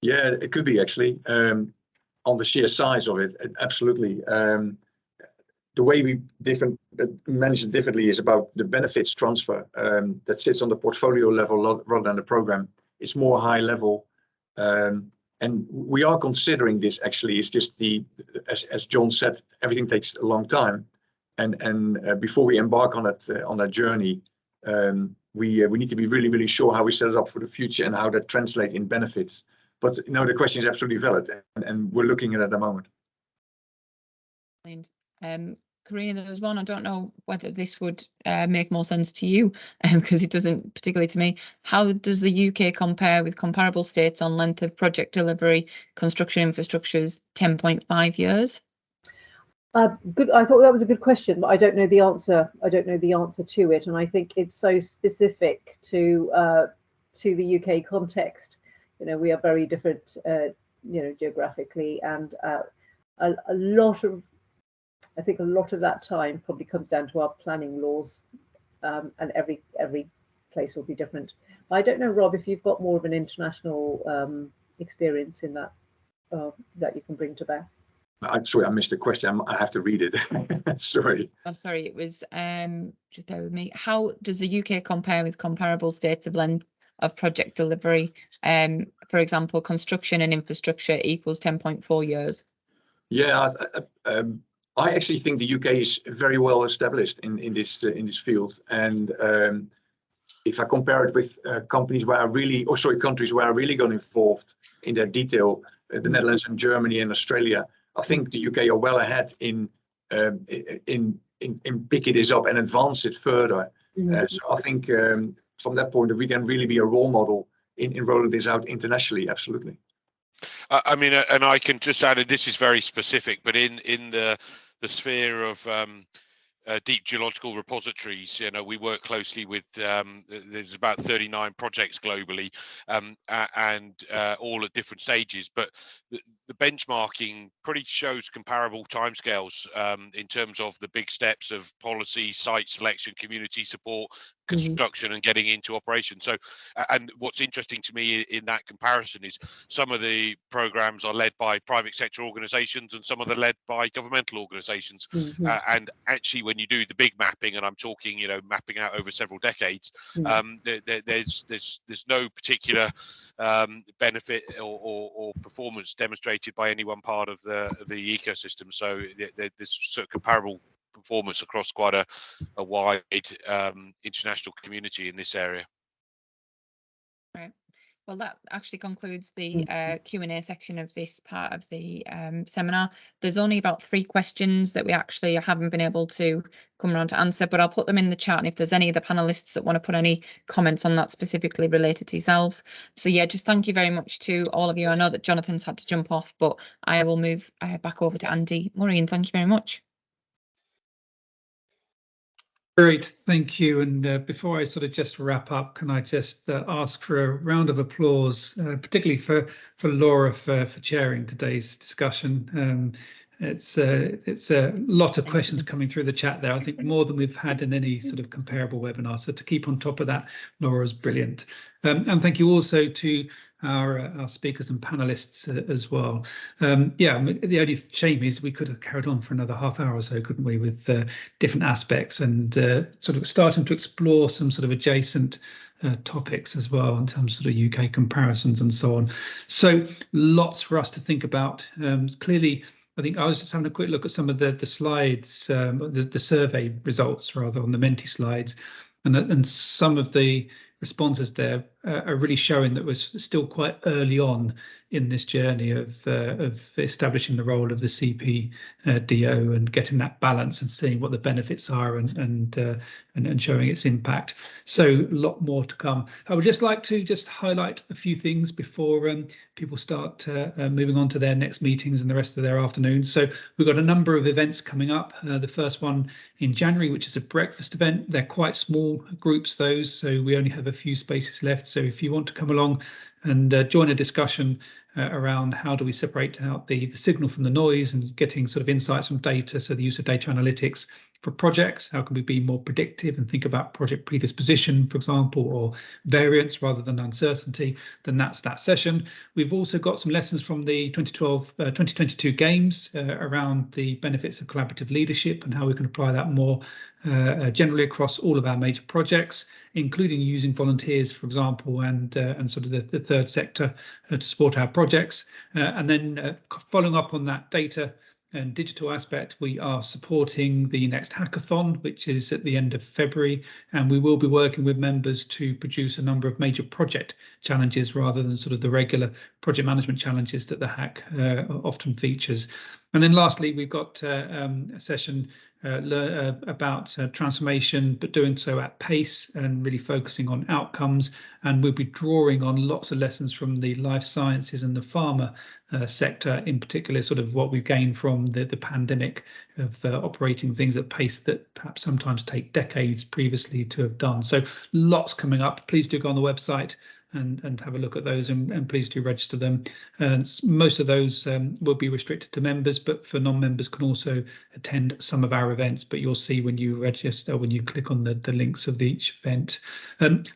Yeah, it could be actually. On the sheer size of it, absolutely. The way we manage it differently is about the benefits transfer that sits on the portfolio level rather than the program. It's more high level, and we are considering this. Actually, it's just as John said, everything takes a long time, and before we embark on that journey, we need to be really sure how we set it up for the future and how that translates in benefits. But the question is absolutely valid, and we're looking at it at the moment. Karina, there was one, I don't know whether this would make more sense to you, because it doesn't particularly to me. How does the UK compare with comparable states on length of project delivery, construction infrastructures, 10.5 years? Good. I thought that was a good question, but I don't know the answer. I don't know the answer to it, and I think it's so specific to the UK context. We are very different, geographically, and I think a lot of that time probably comes down to our planning laws, and every place will be different. But I don't know, Rob, if you've got more of an international experience in that that you can bring to bear. Sorry, I missed the question. I have to read it. Sorry. Oh, sorry, it was just bear with me. How does the UK compare with comparable states of length of project delivery? For example, construction and infrastructure equals 10.4 years. Yeah, I actually think the UK is very well established in this field, and if I compare it with countries where I really got involved in that detail, the Netherlands and Germany and Australia, I think the UK are well ahead in picking this up and advance it further. So I think from that point, we can really be a role model in rolling this out internationally. Absolutely. I mean, and I can just add, and this is very specific, but in the sphere of deep geological repositories, you know, we work closely with there's about 39 projects globally, and all at different stages, but the benchmarking pretty shows comparable timescales in terms of the big steps of policy, site selection, community support, construction, and getting into operation. So, and what's interesting to me in that comparison is some of the programs are led by private sector organizations and some of them led by governmental organizations. And actually, when you do the big mapping, and I'm talking, you know, mapping out over several decades, there's no particular benefit or performance demonstrated by any one part of the ecosystem. So there's sort of comparable performance across quite a wide international community in this area. Right. Well, that actually concludes the Q&A section of this part of the seminar. There's only about 3 questions that we actually haven't been able to come around to answer, but I'll put them in the chat, and if there's any of the panelists that want to put any comments on that specifically related to yourselves. So yeah, just thank you very much to all of you. I know that Jonathan's had to jump off, but I will move back over to Andy. Maureen, thank you very much. Great, thank you. And before I sort of just wrap up, can I just ask for a round of applause, particularly for Laura for chairing today's discussion. It's a lot of questions coming through the chat there. I think more than we've had in any sort of comparable webinar. So to keep on top of that, Laura's brilliant. And thank you also to our speakers and panelists as well. Yeah, the only shame is we could have carried on for another half hour or so, couldn't we, with different aspects and sort of starting to explore some sort of adjacent topics as well in terms of the UK comparisons and so on. So lots for us to think about. Clearly, I think I was just having a quick look at some of the slides, the survey results rather, on the Menti slides, and some of the responses there are really showing that we're still quite early on in this journey of establishing the role of the CPDO and getting that balance and seeing what the benefits are and showing its impact. So a lot more to come. I would just like to highlight a few things before people start moving on to their next meetings and the rest of their afternoon. So we've got a number of events coming up. The first one in January, which is a breakfast event. They're quite small groups, those, so we only have a few spaces left. So if you want to come along and join a discussion around how do we separate out the signal from the noise and getting sort of insights from data, so the use of data analytics for projects, how can we be more predictive and think about project predisposition, for example, or variance rather than uncertainty, then that's that session. We've also got some lessons from the 2022 games around the benefits of collaborative leadership and how we can apply that more generally across all of our major projects, including using volunteers, for example, and sort of the third sector to support our projects. And then following up on that data and digital aspect, we are supporting the next hackathon, which is at the end of February, and we will be working with members to produce a number of major project challenges rather than sort of the regular project management challenges that the hack often features. And then lastly, we've got a session about transformation, but doing so at pace and really focusing on outcomes. And we'll be drawing on lots of lessons from the life sciences and the pharma sector, in particular, sort of what we've gained from the pandemic of operating things at pace that perhaps sometimes take decades previously to have done. So lots coming up. Please do go on the website and have a look at those, and please do register them. And most of those will be restricted to members, but for non-members can also attend some of our events, but you'll see when you register, when you click on the links of each event.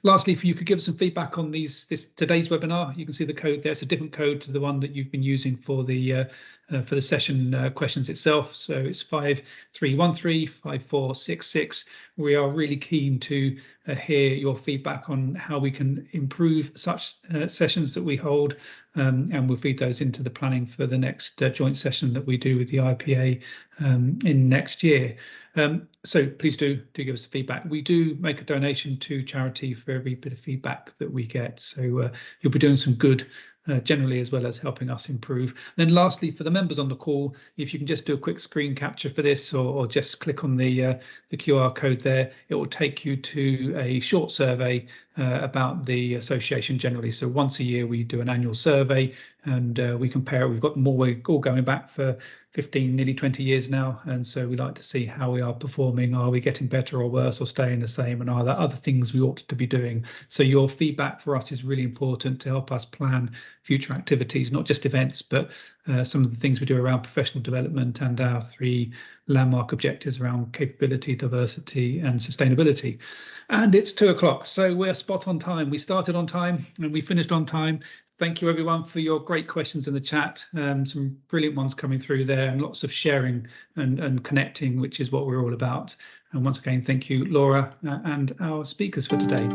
Lastly, if you could give us some feedback on today's webinar, you can see the code there. It's a different code to the one that you've been using for the for the session questions itself. So it's 5313 5466. We are really keen to hear your feedback on how we can improve such sessions that we hold, and we'll feed those into the planning for the next joint session that we do with the IPA in next year. So please do give us feedback. We do make a donation to charity for every bit of feedback that we get. So you'll be doing some good generally, as well as helping us improve. Then lastly, for the members on the call, if you can just do a quick screen capture for this, or just click on the QR code there, it will take you to a short survey about the association generally. So once a year we do an annual survey, and we compare. We've got them all going back for 15, nearly 20 years now, and so we like to see how we are performing. Are we getting better or worse, or staying the same, and are there other things we ought to be doing? So your feedback for us is really important to help us plan future activities, not just events, but some of the things we do around professional development and our 3 landmark objectives around capability, diversity and sustainability. And it's 2 o'clock, so we're spot on time. We started on time and we finished on time. Thank you everyone for your great questions in the chat. Some brilliant ones coming through there, and lots of sharing and connecting, which is what we're all about. And once again, thank you, Laura, and our speakers for today.